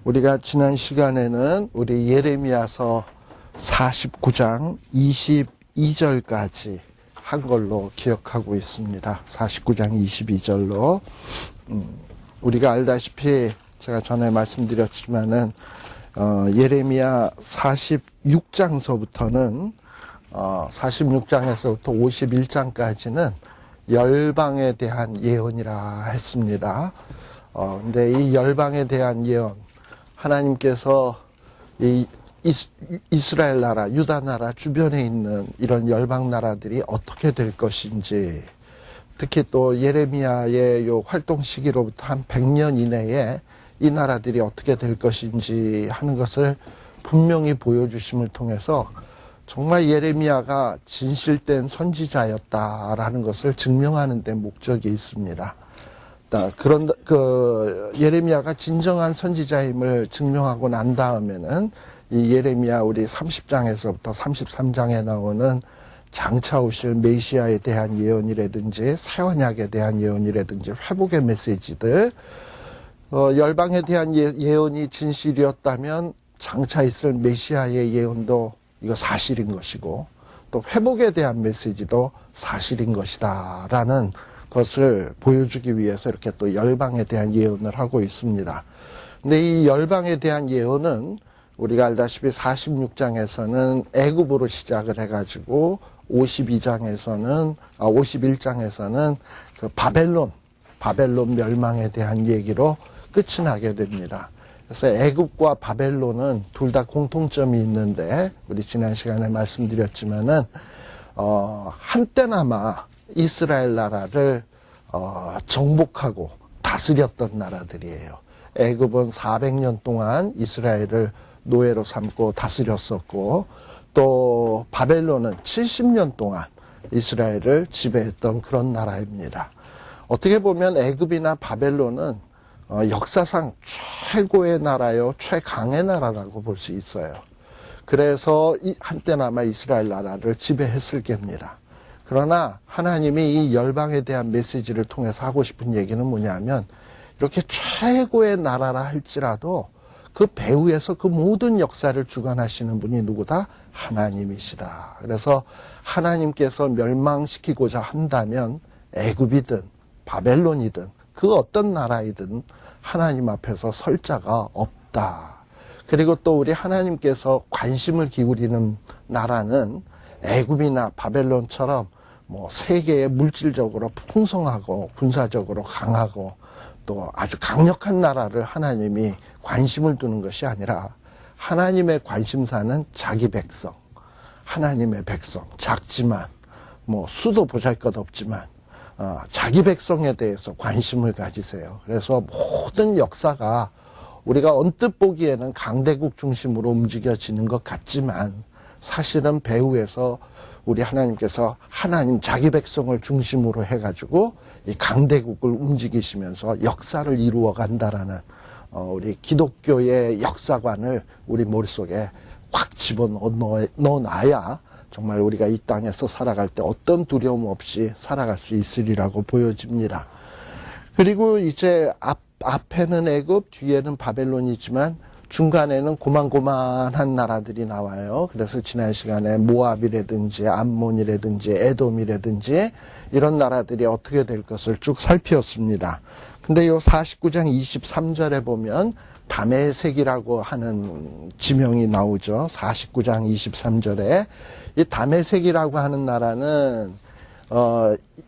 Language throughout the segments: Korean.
우리가 지난 시간에는 우리 예레미야서 49장 22절까지 한 걸로 기억하고 있습니다. 49장 22절로. 우리가 알다시피 제가 전에 말씀드렸지만은 예레미야 46장서부터는 46장에서부터 51장까지는 열방에 대한 예언이라 했습니다. 근데 이 열방에 대한 예언, 하나님께서 이 이스라엘 나라, 유다 나라 주변에 있는 이런 열방 나라들이 어떻게 될 것인지, 특히 또 예레미야의 요 활동 시기로부터 한 100년 이내에 이 나라들이 어떻게 될 것인지 하는 것을 분명히 보여주심을 통해서 정말 예레미야가 진실된 선지자였다라는 것을 증명하는 데 목적이 있습니다. 그런 예레미야가 진정한 선지자임을 증명하고 난 다음에는 이 예레미야 우리 30장에서부터 33장에 나오는 장차 오실 메시아에 대한 예언이라든지 새 언약에 대한 예언이라든지 회복의 메시지들, 열방에 대한 예언이 진실이었다면 장차 있을 메시아의 예언도 이거 사실인 것이고, 또 회복에 대한 메시지도 사실인 것이다 라는 것을 보여주기 위해서 이렇게 또 열방에 대한 예언을 하고 있습니다. 근데 이 열방에 대한 예언은 우리가 알다시피 46장에서는 애굽으로 시작을 해가지고 51장에서는 그 바벨론 멸망에 대한 얘기로 끝이 나게 됩니다. 그래서 애굽과 바벨론은 둘 다 공통점이 있는데, 우리 지난 시간에 말씀드렸지만은 한때나마 이스라엘 나라를 정복하고 다스렸던 나라들이에요. 애굽은 400년 동안 이스라엘을 노예로 삼고 다스렸었고, 또 바벨론은 70년 동안 이스라엘을 지배했던 그런 나라입니다. 어떻게 보면 애굽이나 바벨론은 역사상 최고의 나라요, 최강의 나라라고 볼 수 있어요. 그래서 한때나마 이스라엘 나라를 지배했을 겁니다. 그러나 하나님이 이 열방에 대한 메시지를 통해서 하고 싶은 얘기는 뭐냐면, 이렇게 최고의 나라라 할지라도 그 배후에서 그 모든 역사를 주관하시는 분이 누구다? 하나님이시다. 그래서 하나님께서 멸망시키고자 한다면 애굽이든 바벨론이든 그 어떤 나라이든 하나님 앞에서 설 자가 없다. 그리고 또 우리 하나님께서 관심을 기울이는 나라는 애굽이나 바벨론처럼 세계에 물질적으로 풍성하고 군사적으로 강하고 또 아주 강력한 나라를 하나님이 관심을 두는 것이 아니라, 하나님의 관심사는 자기 백성, 하나님의 백성, 작지만 수도 보잘것없지만 자기 백성에 대해서 관심을 가지세요. 그래서 모든 역사가 우리가 언뜻 보기에는 강대국 중심으로 움직여지는 것 같지만, 사실은 배후에서 우리 하나님께서 하나님 자기 백성을 중심으로 해가지고 이 강대국을 움직이시면서 역사를 이루어 간다라는 우리 기독교의 역사관을 우리 머릿속에 확 집어넣어놔야 정말 우리가 이 땅에서 살아갈 때 어떤 두려움 없이 살아갈 수 있으리라고 보여집니다. 그리고 이제 앞에는 애굽, 뒤에는 바벨론이지만 중간에는 고만고만한 나라들이 나와요. 그래서 지난 시간에 모압이라든지 암몬이라든지 에돔이라든지 이런 나라들이 어떻게 될 것을 쭉 살피었습니다. 근데 이 49장 23절에 보면 다메섹이라고 하는 지명이 나오죠. 49장 23절에 이 다메섹이라고 하는 나라는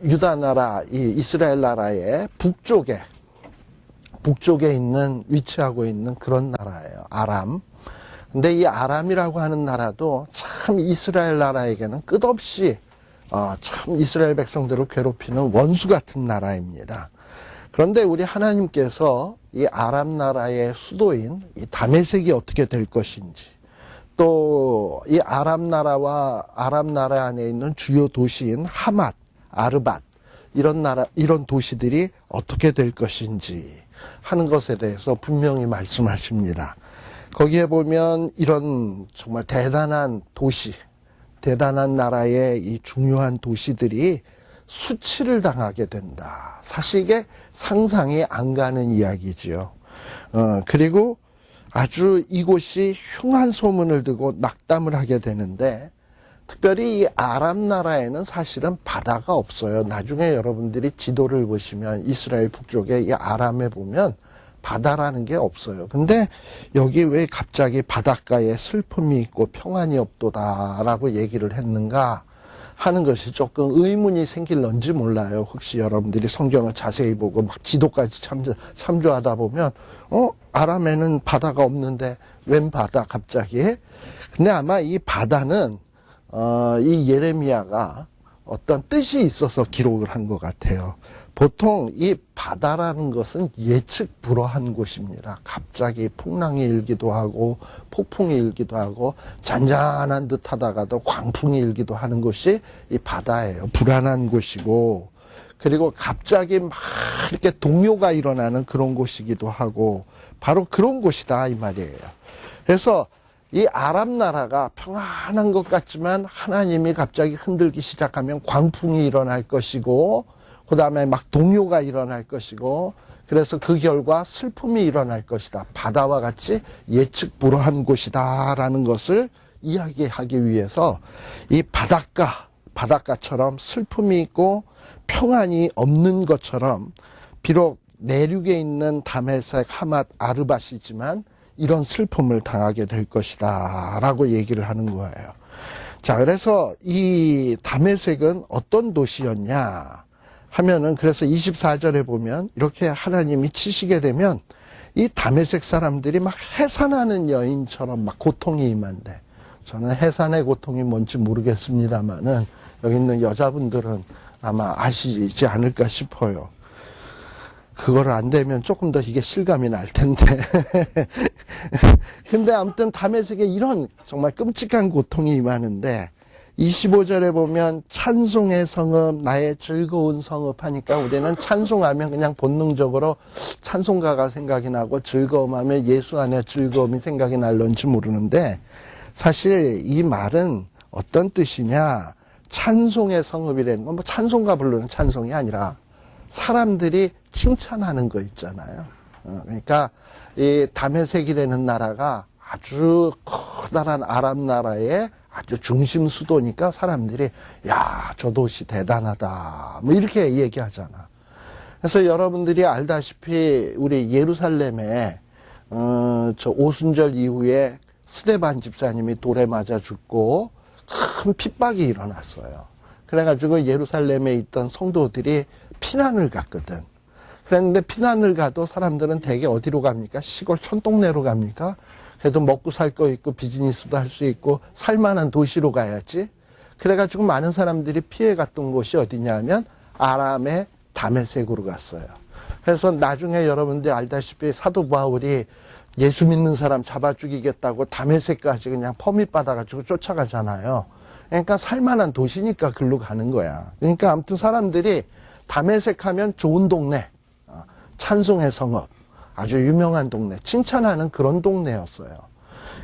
유다 나라, 이 이스라엘 나라의 북쪽에 위치하고 있는 그런 나라예요. 아람. 근데 이 아람이라고 하는 나라도 참 이스라엘 나라에게는 끝없이 참 이스라엘 백성들을 괴롭히는 원수 같은 나라입니다. 그런데 우리 하나님께서 이 아람 나라의 수도인 이 다메섹이 어떻게 될 것인지, 또 이 아람 나라 안에 있는 주요 도시인 하맛, 아르밧 이런 도시들이 어떻게 될 것인지 하는 것에 대해서 분명히 말씀하십니다. 거기에 보면 이런 정말 대단한 도시, 대단한 나라의 이 중요한 도시들이 수치를 당하게 된다. 사실 이게 상상이 안 가는 이야기지요. 그리고 아주 이곳이 흉한 소문을 두고 낙담을 하게 되는데, 특별히 이 아람 나라에는 사실은 바다가 없어요. 나중에 여러분들이 지도를 보시면 이스라엘 북쪽에 이 아람에 보면 바다라는 게 없어요. 근데 여기 왜 갑자기 바닷가에 슬픔이 있고 평안이 없도다라고 얘기를 했는가 하는 것이 조금 의문이 생길런지 몰라요. 혹시 여러분들이 성경을 자세히 보고 막 지도까지 참조하다 보면 아람에는 바다가 없는데 웬 바다 갑자기? 근데 아마 이 바다는 이 예레미야가 어떤 뜻이 있어서 기록을 한 것 같아요. 보통 이 바다라는 것은 예측 불허한 곳입니다. 갑자기 풍랑이 일기도 하고 폭풍이 일기도 하고 잔잔한 듯 하다가도 광풍이 일기도 하는 곳이 이 바다예요. 불안한 곳이고, 그리고 갑자기 막 이렇게 동요가 일어나는 그런 곳이기도 하고, 바로 그런 곳이다 이 말이에요. 그래서 이 아람 나라가 평안한 것 같지만 하나님이 갑자기 흔들기 시작하면 광풍이 일어날 것이고, 그 다음에 막 동요가 일어날 것이고, 그래서 그 결과 슬픔이 일어날 것이다. 바다와 같이 예측 불허한 곳이다 라는 것을 이야기하기 위해서 이 바닷가처럼 슬픔이 있고 평안이 없는 것처럼, 비록 내륙에 있는 다메섹, 하맛, 아르밧이지만 이런 슬픔을 당하게 될 것이다 라고 얘기를 하는 거예요. 자, 그래서 이 다메섹은 어떤 도시였냐 하면은, 그래서 24절에 보면 이렇게 하나님이 치시게 되면 이 다메섹 사람들이 막 해산하는 여인처럼 막 고통이 임한대. 저는 해산의 고통이 뭔지 모르겠습니다만은 여기 있는 여자분들은 아마 아시지 않을까 싶어요. 그거를 안 되면 조금 더 이게 실감이 날 텐데. 근데 아무튼 다메섹에 이런 정말 끔찍한 고통이 임하는데, 25절에 보면 찬송의 성읍, 나의 즐거운 성읍 하니까 우리는 찬송하면 그냥 본능적으로 찬송가가 생각이 나고 즐거움하면 예수 안에 즐거움이 생각이 날런지 모르는데, 사실 이 말은 어떤 뜻이냐, 찬송의 성읍이라는 건 뭐 찬송가 부르는 찬송이 아니라 사람들이 칭찬하는 거 있잖아요. 그러니까 이 다메섹이라는 나라가 아주 커다란 아람 나라의 아주 중심 수도니까 사람들이 야, 저 도시 대단하다 뭐 이렇게 얘기하잖아. 그래서 여러분들이 알다시피 우리 예루살렘에 저 오순절 이후에 스데반 집사님이 돌에 맞아 죽고 큰 핍박이 일어났어요. 그래가지고 예루살렘에 있던 성도들이 피난을 갔거든. 그랬는데 피난을 가도 사람들은 대개 어디로 갑니까? 시골 촌동네로 갑니까? 그래도 먹고 살 거 있고 비즈니스도 할 수 있고 살만한 도시로 가야지. 그래가지고 많은 사람들이 피해 갔던 곳이 어디냐면 아람의 다메섹으로 갔어요. 그래서 나중에 여러분들 알다시피 사도 바울이 예수 믿는 사람 잡아 죽이겠다고 다메섹까지 그냥 퍼밋 받아가지고 쫓아가잖아요. 그러니까 살만한 도시니까 글로 가는 거야. 그러니까 아무튼 사람들이 다메섹 하면 좋은 동네, 찬송의 성읍, 아주 유명한 동네, 칭찬하는 그런 동네였어요.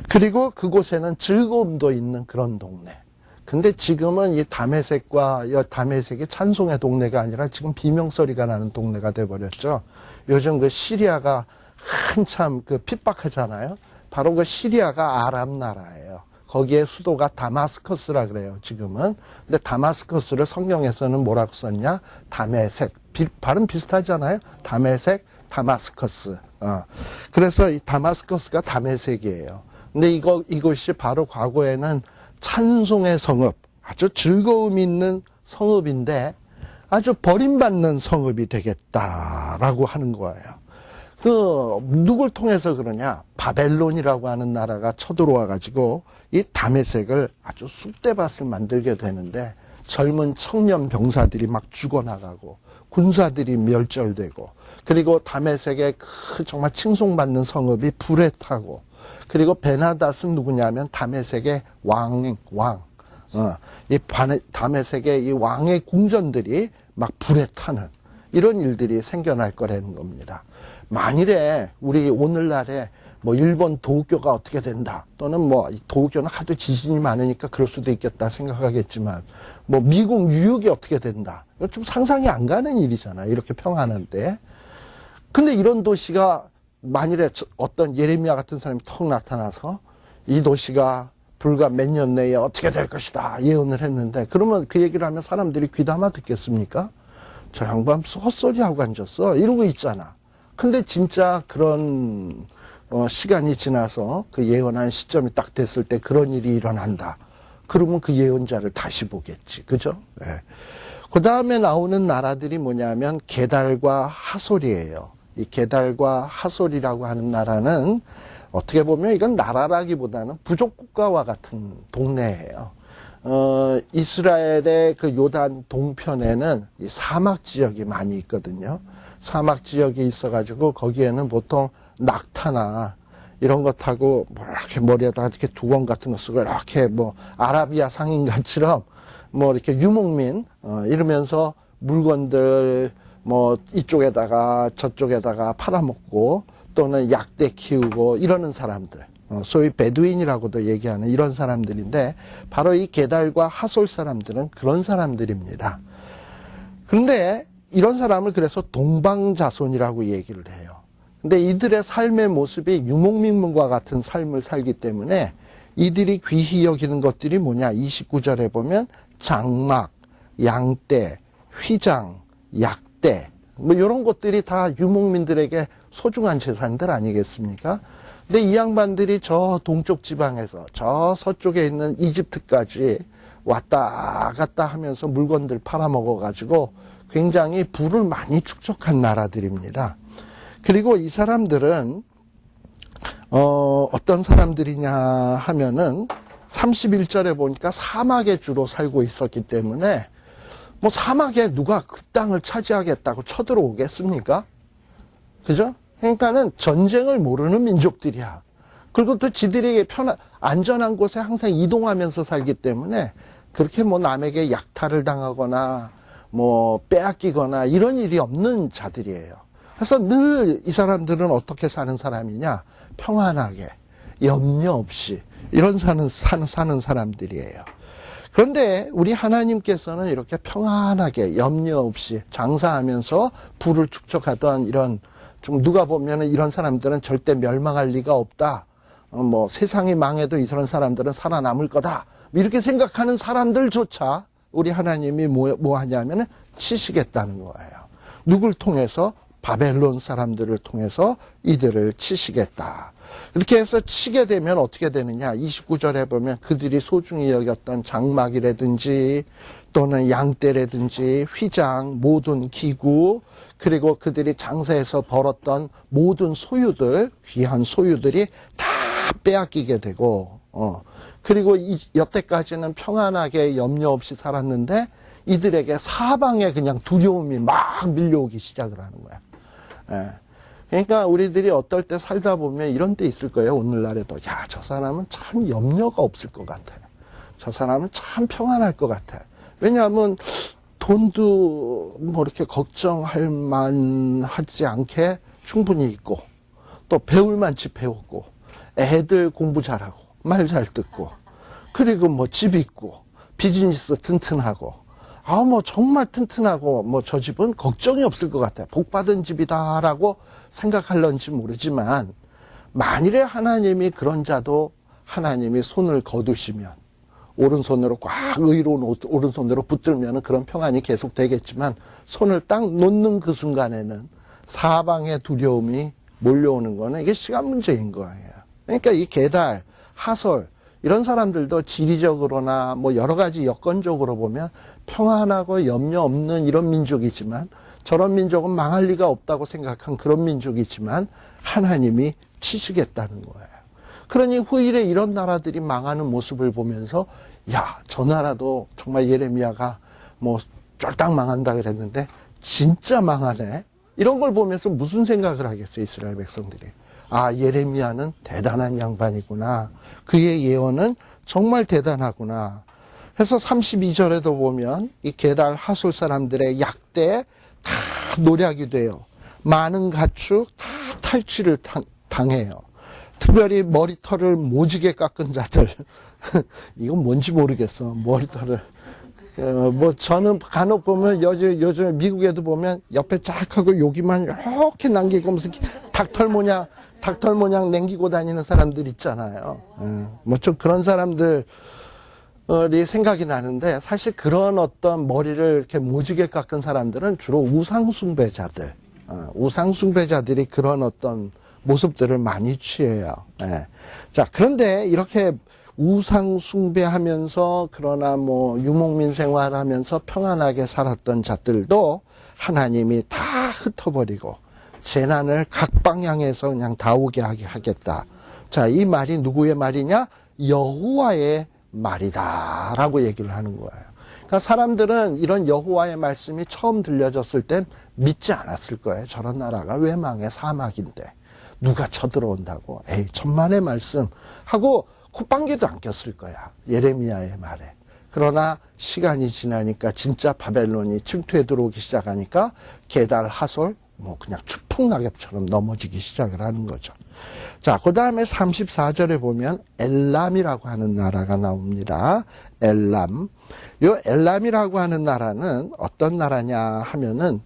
그리고 그곳에는 즐거움도 있는 그런 동네. 근데 지금은 이 다메섹과 다메섹이 찬송의 동네가 아니라 지금 비명소리가 나는 동네가 돼버렸죠. 요즘 그 시리아가 한참 그 핍박하잖아요. 바로 그 시리아가 아람 나라예요. 거기에 수도가 다마스커스라 그래요, 지금은. 근데 다마스커스를 성경에서는 뭐라고 썼냐? 다메섹. 발음 비슷하잖아요. 다메섹, 다마스커스. 그래서 이 다마스커스가 다메섹이에요. 근데 이곳이 바로 과거에는 찬송의 성읍, 아주 즐거움 있는 성읍인데 아주 버림받는 성읍이 되겠다라고 하는 거예요. 누굴 통해서 그러냐? 바벨론이라고 하는 나라가 쳐들어와 가지고 이 다메섹을 아주 쑥대밭을 만들게 되는데 젊은 청년 병사들이 막 죽어나가고 군사들이 멸절되고, 그리고 다메섹의 그 정말 칭송받는 성읍이 불에 타고, 그리고 베나닷은 누구냐면 다메섹의 이 다메섹의 이 왕의 궁전들이 막 불에 타는 이런 일들이 생겨날 거라는 겁니다. 만일에 우리 오늘날에 뭐 일본 도쿄가 어떻게 된다, 또는 뭐 도쿄는 하도 지진이 많으니까 그럴 수도 있겠다 생각하겠지만, 뭐 미국 뉴욕이 어떻게 된다, 이거 좀 상상이 안 가는 일이잖아요, 이렇게 평안한데. 근데 이런 도시가 만일에 어떤 예레미야 같은 사람이 턱 나타나서 이 도시가 불과 몇 년 내에 어떻게 될 것이다 예언을 했는데, 그러면 그 얘기를 하면 사람들이 귀담아 듣겠습니까? 저 양반 헛소리하고 앉았어 이러고 있잖아. 근데 진짜 그런 시간이 지나서 그 예언한 시점이 딱 됐을 때 그런 일이 일어난다. 그러면 그 예언자를 다시 보겠지. 그죠? 네. 그 다음에 나오는 나라들이 뭐냐면 게달과 하솔이에요. 이 게달과 하솔이라고 하는 나라는 어떻게 보면 이건 나라라기보다는 부족국가와 같은 동네예요. 이스라엘의 그 요단 동편에는 이 사막 지역이 많이 있거든요. 사막 지역이 있어가지고 거기에는 보통 낙타나 이런 것 타고 뭐 이렇게 머리에다가 이렇게 두건 같은 거 쓰고 이렇게 뭐 아라비아 상인같이럼 뭐 이렇게 유목민 이러면서 물건들 뭐 이쪽에다가 저쪽에다가 팔아먹고 또는 약대 키우고 이러는 사람들, 소위 베두인이라고도 얘기하는 이런 사람들인데, 바로 이 게달과 하솔 사람들은 그런 사람들입니다. 그런데 이런 사람을 그래서 동방자손이라고 얘기를 해요. 근데 이들의 삶의 모습이 유목민과 같은 삶을 살기 때문에 이들이 귀히 여기는 것들이 뭐냐, 29절에 보면 장막, 양떼, 휘장, 약대 뭐 이런 것들이 다 유목민들에게 소중한 재산들 아니겠습니까? 근데 이 양반들이 저 동쪽 지방에서 저 서쪽에 있는 이집트까지 왔다 갔다 하면서 물건들 팔아먹어 가지고 굉장히 부를 많이 축적한 나라들입니다. 그리고 이 사람들은 어떤 사람들이냐 하면은 31절에 보니까 사막에 주로 살고 있었기 때문에 뭐 사막에 누가 그 땅을 차지하겠다고 쳐들어오겠습니까? 그죠? 그러니까는 전쟁을 모르는 민족들이야. 그리고 또 지들에게 안전한 곳에 항상 이동하면서 살기 때문에 그렇게 뭐 남에게 약탈을 당하거나 뭐 빼앗기거나 이런 일이 없는 자들이에요. 그래서 늘 이 사람들은 어떻게 사는 사람이냐? 평안하게, 염려 없이 이런 사는 사람들이에요. 그런데 우리 하나님께서는 이렇게 평안하게 염려 없이 장사하면서 부를 축적하던 이런, 좀 누가 보면은 이런 사람들은 절대 멸망할 리가 없다. 뭐 세상이 망해도 이런 사람들은 살아남을 거다. 이렇게 생각하는 사람들조차 우리 하나님이 뭐 하냐면은 치시겠다는 거예요. 누굴 통해서? 바벨론 사람들을 통해서 이들을 치시겠다. 이렇게 해서 치게 되면 어떻게 되느냐? 29절에 보면 그들이 소중히 여겼던 장막이라든지 또는 양떼라든지 휘장, 모든 기구, 그리고 그들이 장사해서 벌었던 모든 소유들, 귀한 소유들이 다 빼앗기게 되고, 그리고 여태까지는 평안하게 염려 없이 살았는데 이들에게 사방에 그냥 두려움이 막 밀려오기 시작을 하는 거야. 예. 그러니까 우리들이 어떨 때 살다 보면 이런 때 있을 거예요. 오늘날에도. 야, 저 사람은 참 염려가 없을 것 같아. 저 사람은 참 평안할 것 같아. 왜냐하면 돈도 뭐 이렇게 걱정할 만하지 않게 충분히 있고, 또 배울 만치 배웠고, 애들 공부 잘하고, 말 잘 듣고, 그리고 뭐 집 있고, 비즈니스 튼튼하고, 뭐 정말 튼튼하고 뭐 저 집은 걱정이 없을 것 같아요. 복 받은 집이다라고 생각할런지 모르지만, 만일에 하나님이 그런 자도 하나님이 손을 거두시면, 오른손으로 꽉 의로운 오른손으로 붙들면 그런 평안이 계속 되겠지만, 손을 딱 놓는 그 순간에는 사방의 두려움이 몰려오는 거는 이게 시간 문제인 거예요. 그러니까 이 게달, 하솔 이런 사람들도 지리적으로나 뭐 여러 가지 여건적으로 보면 평안하고 염려 없는 이런 민족이지만, 저런 민족은 망할 리가 없다고 생각한 그런 민족이지만 하나님이 치시겠다는 거예요. 그러니 후일에 이런 나라들이 망하는 모습을 보면서, 야, 저 나라도 정말 예레미야가 뭐 쫄딱 망한다 그랬는데 진짜 망하네. 이런 걸 보면서 무슨 생각을 하겠어요, 이스라엘 백성들이. 아, 예레미야는 대단한 양반이구나. 그의 예언은 정말 대단하구나. 해서 32절에도 보면 이 게달 하솔 사람들의 약대에 다 노략이 돼요. 많은 가축 다 탈취를 당해요. 특별히 머리털을 모지게 깎은 자들. 이건 뭔지 모르겠어. 머리털을 뭐 저는 간혹 보면 요즘 미국에도 보면 옆에 쫙 하고 여기만 이렇게 남기고 무슨 닭털 모양 남기고 다니는 사람들 있잖아요. 뭐 좀 그런 사람들이 생각이 나는데, 사실 그런 어떤 머리를 이렇게 모지게 깎은 사람들은 주로 우상숭배자들이 그런 어떤 모습들을 많이 취해요. 예. 자, 그런데 이렇게 우상숭배하면서 그러나 뭐 유목민 생활하면서 평안하게 살았던 자들도 하나님이 다 흩어버리고 재난을 각 방향에서 그냥 다 오게 하겠다. 자, 이 말이 누구의 말이냐? 여호와의 말이다라고 얘기를 하는 거예요. 그러니까 사람들은 이런 여호와의 말씀이 처음 들려졌을 땐 믿지 않았을 거예요. 저런 나라가 왜 망해? 사막인데 누가 쳐들어온다고? 에이, 천만의 말씀 하고 콧방귀도 안 꼈을 거야. 예레미야의 말에. 그러나 시간이 지나니까 진짜 바벨론이 침투해 들어오기 시작하니까 게달, 하솔, 뭐 그냥 추풍낙엽처럼 넘어지기 시작을 하는 거죠. 자, 그 다음에 34절에 보면 엘람이라고 하는 나라가 나옵니다. 엘람. 요 엘람이라고 하는 나라는 어떤 나라냐 하면은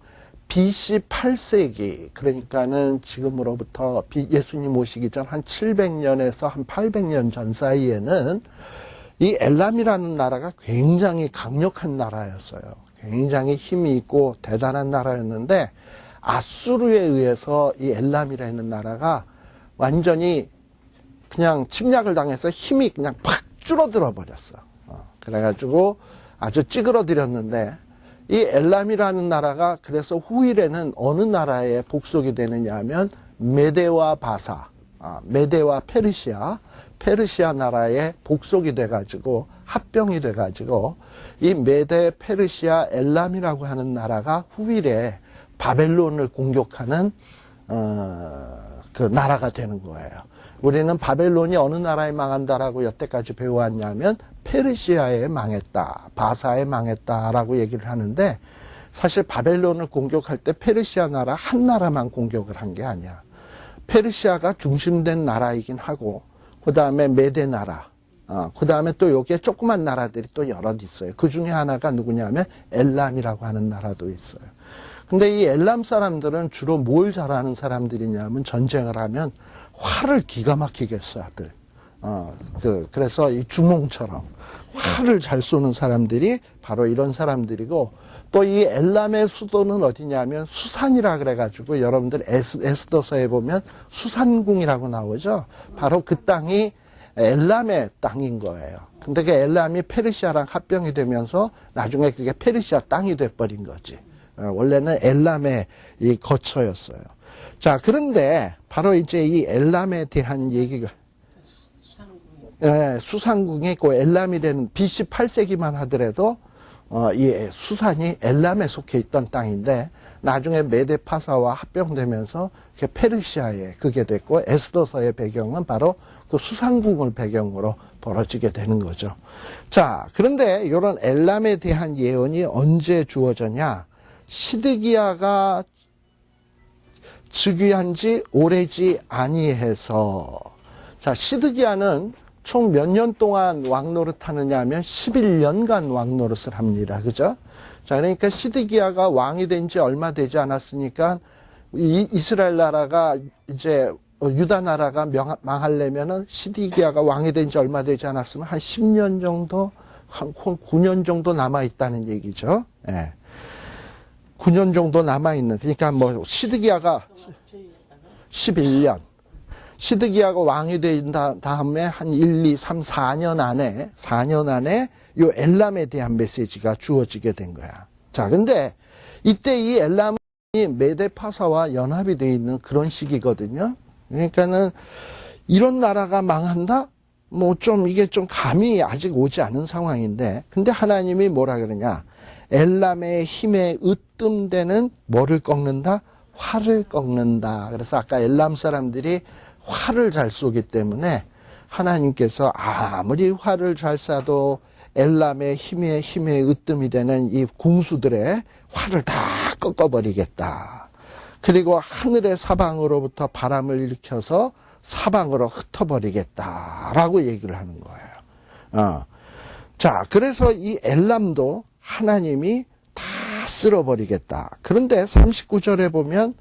BC 8세기, 그러니까는 지금으로부터 예수님 오시기 전 한 700년에서 한 800년 전 사이에는 이 엘람이라는 나라가 굉장히 강력한 나라였어요. 굉장히 힘이 있고 대단한 나라였는데, 아수르에 의해서 이 엘람이라는 나라가 완전히 그냥 침략을 당해서 힘이 그냥 팍 줄어들어 버렸어. 그래가지고 아주 찌그러뜨렸는데, 이 엘람이라는 나라가 그래서 후일에는 어느 나라에 복속이 되느냐 하면 메데와 바사, 메데와 페르시아 나라에 복속이 돼가지고 합병이 돼가지고 이 메데, 페르시아, 엘람이라고 하는 나라가 후일에 바벨론을 공격하는 그 나라가 되는 거예요. 우리는 바벨론이 어느 나라에 망한다라고 여태까지 배워왔냐면 페르시아에 망했다, 바사에 망했다라고 얘기를 하는데, 사실 바벨론을 공격할 때 페르시아 나라 한 나라만 공격을 한 게 아니야. 페르시아가 중심된 나라이긴 하고, 그 다음에 메데 나라, 그 다음에 또 여기에 조그만 나라들이 또 여럿 있어요. 그 중에 하나가 누구냐면 엘람이라고 하는 나라도 있어요. 근데 이 엘람 사람들은 주로 뭘 잘하는 사람들이냐면, 전쟁을 하면 활을 기가 막히게 쏴, 들. 그래서 이 주몽처럼 활을 잘 쏘는 사람들이 바로 이런 사람들이고, 또 이 엘람의 수도는 어디냐면 수산이라 그래가지고 여러분들 에스더서에 보면 수산궁이라고 나오죠. 바로 그 땅이 엘람의 땅인 거예요. 근데 그 엘람이 페르시아랑 합병이 되면서 나중에 그게 페르시아 땅이 돼버린 거지. 원래는 엘람의 이 거처였어요. 자, 그런데 바로 이제 이 엘람에 대한 얘기가, 수상궁이 그 엘람이라는 BC 8세기만 하더라도 이 수산이 엘람에 속해 있던 땅인데, 나중에 메데파사와 합병되면서 페르시아에 그게 됐고, 에스더서의 배경은 바로 그 수상궁을 배경으로 벌어지게 되는 거죠. 자, 그런데 이런 엘람에 대한 예언이 언제 주어졌냐? 시드기야가 즉위한 지 오래지 아니해서. 자, 시드기야는 총 몇 년 동안 왕노릇 하느냐 하면 11년간 왕노릇을 합니다. 그죠? 자, 그러니까 시드기야가 왕이 된 지 얼마 되지 않았으니까 이스라엘 나라가 이제 유다 나라가 망하려면은 시드기야가 왕이 된 지 얼마 되지 않았으면 한 10년 정도, 한 9년 정도 남아있다는 얘기죠. 예. 9년 정도 남아있는, 그러니까 뭐 시드기야가 11년. 시드기야가 왕이 된 다음에 한 1, 2, 3, 4년 안에 요 엘람에 대한 메시지가 주어지게 된 거야. 자, 근데 이때 이 엘람이 메데파사와 연합이 되어 있는 그런 시기거든요. 그러니까는 이런 나라가 망한다? 뭐 좀 이게 좀 감이 아직 오지 않은 상황인데, 근데 하나님이 뭐라 그러냐? 엘람의 힘에 으뜸되는 뭐를 꺾는다? 활을 꺾는다. 그래서 아까 엘람 사람들이 활을 잘 쏘기 때문에 하나님께서 아무리 활을 잘 쏴도 엘람의 힘에 으뜸이 되는 이 궁수들의 활을 다 꺾어버리겠다. 그리고 하늘의 사방으로부터 바람을 일으켜서 사방으로 흩어버리겠다라고 얘기를 하는 거예요. 자, 그래서 이 엘람도 하나님이 다 쓸어버리겠다. 그런데 39절에 보면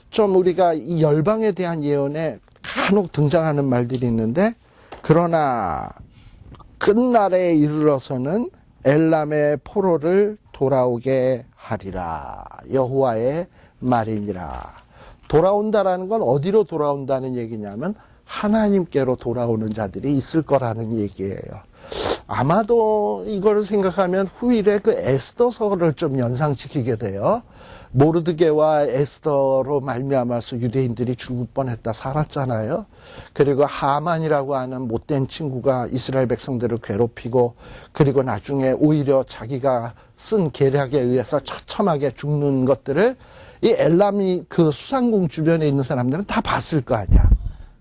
좀 우리가 이 열방에 대한 예언에 간혹 등장하는 말들이 있는데, 그러나 끝날에 이르러서는 엘람의 포로를 돌아오게 하리라. 여호와의 말이니라. 돌아온다라는 건 어디로 돌아온다는 얘기냐면 하나님께로 돌아오는 자들이 있을 거라는 얘기예요. 아마도 이걸 생각하면 후일에 그 에스더서를 좀 연상시키게 돼요. 모르드게와 에스더로 말미암아서 유대인들이 죽을 뻔했다 살았잖아요. 그리고 하만이라고 하는 못된 친구가 이스라엘 백성들을 괴롭히고, 그리고 나중에 오히려 자기가 쓴 계략에 의해서 처참하게 죽는 것들을 이 엘람이 그 수상궁 주변에 있는 사람들은 다 봤을 거 아니야.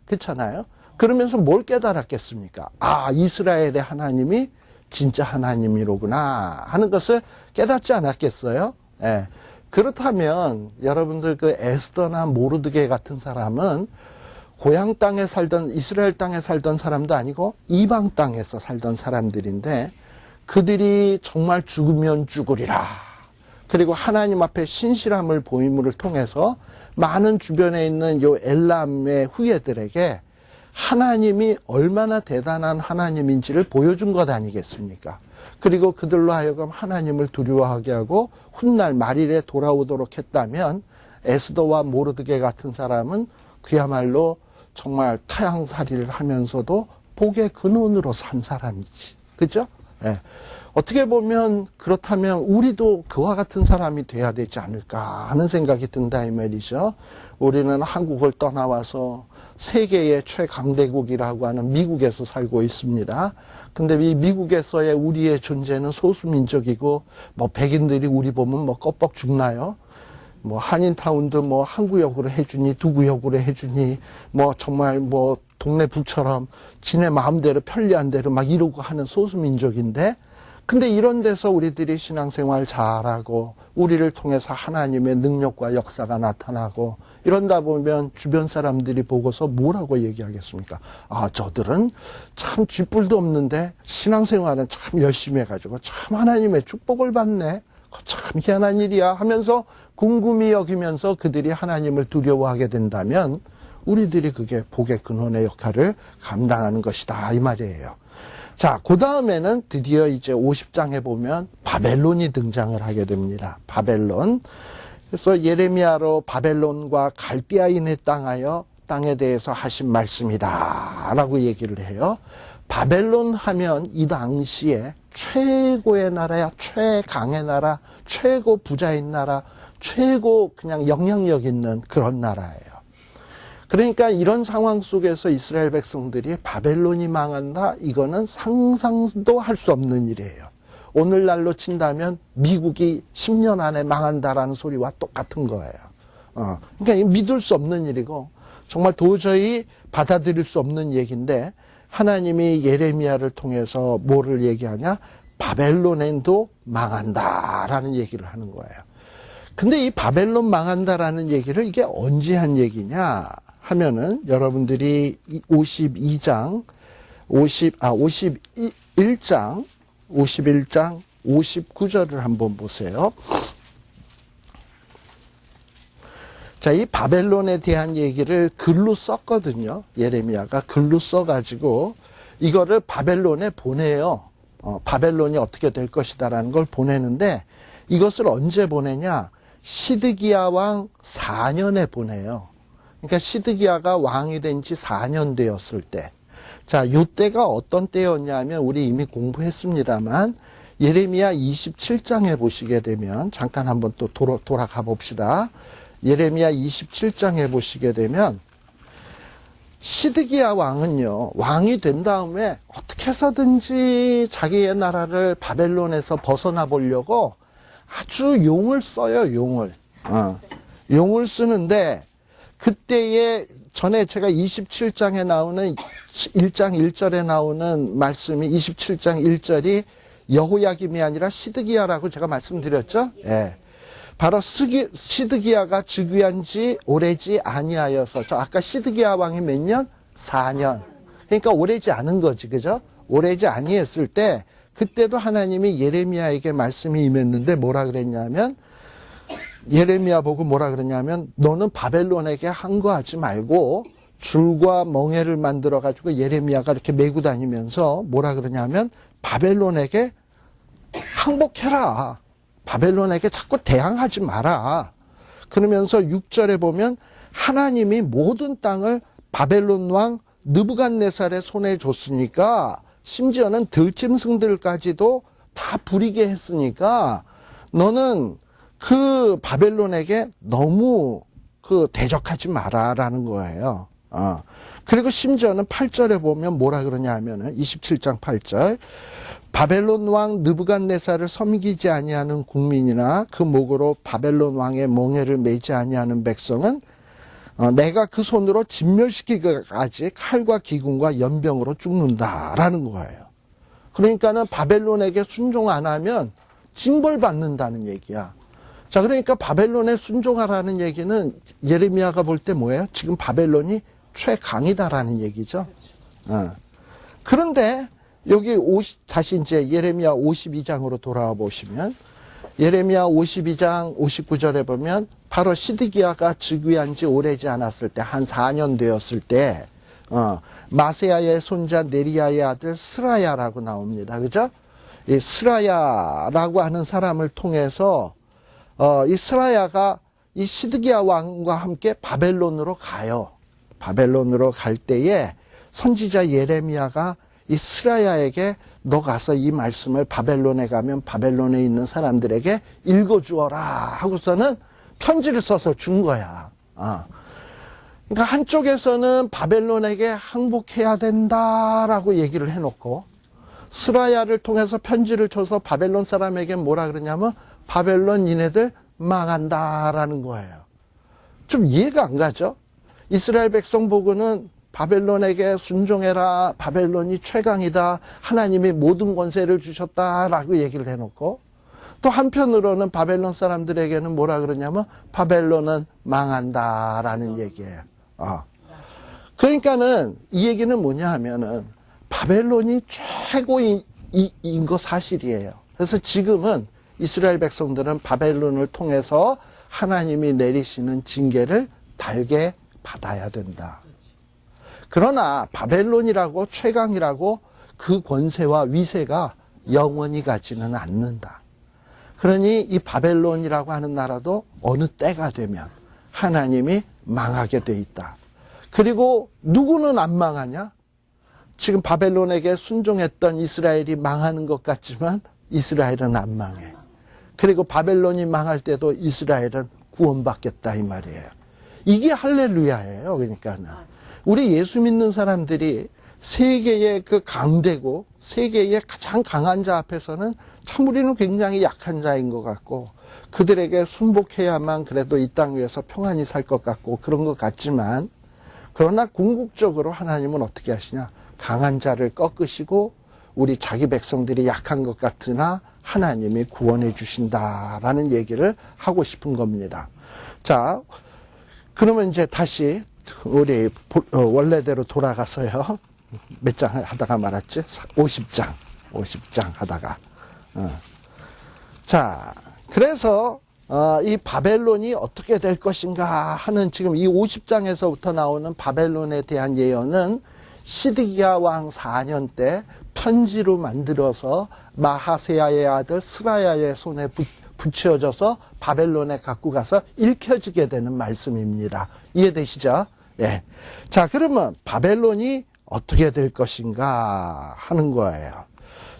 그렇잖아요. 그러면서 뭘 깨달았겠습니까? 아, 이스라엘의 하나님이 진짜 하나님이로구나 하는 것을 깨닫지 않았겠어요? 예. 그렇다면 여러분들 그 에스더나 모르드게 같은 사람은 고향 땅에 살던, 이스라엘 땅에 살던 사람도 아니고 이방 땅에서 살던 사람들인데, 그들이 정말 죽으면 죽으리라, 그리고 하나님 앞에 신실함을 보임을 통해서 많은 주변에 있는 요 엘람의 후예들에게 하나님이 얼마나 대단한 하나님인지를 보여준 것 아니겠습니까? 그리고 그들로 하여금 하나님을 두려워하게 하고 훗날 말일에 돌아오도록 했다면, 에스더와 모르드게 같은 사람은 그야말로 정말 타향살이를 하면서도 복의 근원으로 산 사람이지. 그죠? 예. 어떻게 보면 그렇다면 우리도 그와 같은 사람이 돼야 되지 않을까 하는 생각이 든다 이 말이죠. 우리는 한국을 떠나와서 세계의 최강대국이라고 하는 미국에서 살고 있습니다. 근데 이 미국에서의 우리의 존재는 소수민족이고, 뭐 백인들이 우리 보면 뭐 껍벅 죽나요? 뭐 한인타운도 뭐 한 구역으로 해주니 두 구역으로 해주니 뭐 정말 뭐 동네 북처럼 지네 마음대로 편리한 대로 막 이러고 하는 소수민족인데, 근데 이런 데서 우리들이 신앙생활 잘하고 우리를 통해서 하나님의 능력과 역사가 나타나고 이런다 보면 주변 사람들이 보고서 뭐라고 얘기하겠습니까? 아, 저들은 참 쥐뿔도 없는데 신앙생활은 참 열심히 해가지고 참 하나님의 축복을 받네, 참 희한한 일이야 하면서 궁금히 여기면서 그들이 하나님을 두려워하게 된다면 우리들이 그게 복의 근원의 역할을 감당하는 것이다 이 말이에요. 자, 그 다음에는 드디어 이제 50장에 보면 바벨론이 등장을 하게 됩니다. 바벨론. 그래서 예레미야로 바벨론과 갈대아인의 땅에 대해서 하신 말씀이다 라고 얘기를 해요. 바벨론 하면 이 당시에 최고의 나라야, 최강의 나라, 최고 부자인 나라, 최고 그냥 영향력 있는 그런 나라예요. 그러니까 이런 상황 속에서 이스라엘 백성들이 바벨론이 망한다, 이거는 상상도 할 수 없는 일이에요. 오늘날로 친다면 미국이 10년 안에 망한다라는 소리와 똑같은 거예요. 그러니까 믿을 수 없는 일이고 정말 도저히 받아들일 수 없는 얘기인데, 하나님이 예레미야를 통해서 뭐를 얘기하냐? 바벨론도 망한다라는 얘기를 하는 거예요. 근데 이 바벨론 망한다라는 얘기를 이게 언제 한 얘기냐 하면은 여러분들이 51장 59절을 한번 보세요. 자, 이 바벨론에 대한 얘기를 글로 썼거든요. 예레미야가 글로 써가지고 이거를 바벨론에 보내요. 바벨론이 어떻게 될 것이다라는 걸 보내는데, 이것을 언제 보내냐? 시드기야 왕 4년에 보내요. 그러니까 시드기야가 왕이 된 지 4년 되었을 때. 자, 요때가 어떤 때였냐면 우리 이미 공부했습니다만 예레미야 27장에 보시게 되면, 잠깐 한번 또 돌아가 봅시다. 예레미야 27장에 보시게 되면 시드기야 왕은요, 왕이 된 다음에 어떻게 해서든지 자기의 나라를 바벨론에서 벗어나 보려고 아주 용을 써요, 용을. 용을 쓰는데, 그때에 전에 제가 27장에 나오는 1장 1절에 나오는 말씀이 27장 1절이 여호야김이 아니라 시드기야라고 제가 말씀드렸죠? 예. 바로 시드기야가 즉위한 지 오래지 아니하여서, 저 아까 시드기야 왕이 몇 년? 4년. 그러니까 오래지 않은 거지, 그죠? 오래지 아니했을 때 그때도 하나님이 예레미야에게 말씀이 임했는데 뭐라 그랬냐면, 예레미야 보고 뭐라 그랬냐면, 너는 바벨론에게 항거하지 말고 줄과 멍에를 만들어 가지고 예레미야가 이렇게 메고 다니면서 뭐라 그러냐면, 바벨론에게 항복해라. 바벨론에게 자꾸 대항하지 마라. 그러면서 6절에 보면 하나님이 모든 땅을 바벨론 왕 느부갓네살의 손에 줬으니까, 심지어는 들짐승들까지도 다 부리게 했으니까 너는 그 바벨론에게 너무 대적하지 마라라는 거예요. 그리고 심지어는 8절에 보면 뭐라 그러냐 하면은 27장 8절, 바벨론 왕 느부갓네살을 섬기지 아니하는 국민이나 그 목으로 바벨론 왕의 멍에를 매지 아니하는 백성은 내가 그 손으로 진멸시키기까지 칼과 기근과 연병으로 죽는다라는 거예요. 그러니까는 바벨론에게 순종 안 하면 징벌받는다는 얘기야. 자, 그러니까 바벨론에 순종하라는 얘기는 예레미야가 볼 때 뭐예요? 지금 바벨론이 최강이다라는 얘기죠. 그런데 여기 다시 이제 예레미야 52장으로 돌아와 보시면, 예레미야 52장 59절에 보면 바로 시드기야가 즉위한 지 오래지 않았을 때, 한 4년 되었을 때, 마세야의 손자 네리야의 아들 스라야라고 나옵니다. 그죠? 이 스라야라고 하는 사람을 통해서, 이 스라야가 이 시드기야 왕과 함께 바벨론으로 가요. 바벨론으로 갈 때에 선지자 예레미야가 이 스라야에게 너 가서 이 말씀을 바벨론에 가면 바벨론에 있는 사람들에게 읽어주어라 하고서는 편지를 써서 준 거야. 그러니까 한쪽에서는 바벨론에게 항복해야 된다라고 얘기를 해놓고, 스라야를 통해서 편지를 줘서 바벨론 사람에게 뭐라 그러냐면 바벨론 니네들 망한다라는 거예요. 좀 이해가 안 가죠? 이스라엘 백성 보고는 바벨론에게 순종해라, 바벨론이 최강이다, 하나님이 모든 권세를 주셨다라고 얘기를 해놓고, 또 한편으로는 바벨론 사람들에게는 뭐라 그러냐면 바벨론은 망한다라는 얘기예요. 그러니까는 이 얘기는 뭐냐 하면은 바벨론이 최고인 거 사실이에요. 그래서 지금은 이스라엘 백성들은 바벨론을 통해서 하나님이 내리시는 징계를 달게 받아야 된다. 그러나 바벨론이라고 최강이라고 그 권세와 위세가 영원히 가지는 않는다. 그러니 이 바벨론이라고 하는 나라도 어느 때가 되면 하나님이 망하게 돼 있다. 그리고 누구는 안 망하냐? 지금 바벨론에게 순종했던 이스라엘이 망하는 것 같지만 이스라엘은 안 망해. 그리고 바벨론이 망할 때도 이스라엘은 구원받겠다 이 말이에요. 이게 할렐루야예요. 그러니까는 우리 예수 믿는 사람들이 세계의 그 강대고 세계의 가장 강한 자 앞에서는 참 우리는 굉장히 약한 자인 것 같고, 그들에게 순복해야만 그래도 이 땅 위에서 평안히 살 것 같고 그런 것 같지만, 그러나 궁극적으로 하나님은 어떻게 하시냐? 강한 자를 꺾으시고 우리 자기 백성들이 약한 것 같으나 하나님이 구원해 주신다라는 얘기를 하고 싶은 겁니다. 자, 그러면 이제 다시 우리 원래대로 돌아가서요. 몇 장 하다가 말았지? 50장 하다가. 자, 그래서 이 바벨론이 어떻게 될 것인가 하는 지금 이 50장에서부터 나오는 바벨론에 대한 예언은 시드기야 왕 4년 때 편지로 만들어서 마하세야의 아들 스라야의 손에 붙여져서 바벨론에 갖고 가서 읽혀지게 되는 말씀입니다. 이해되시죠? 예. 자, 그러면 바벨론이 어떻게 될 것인가 하는 거예요.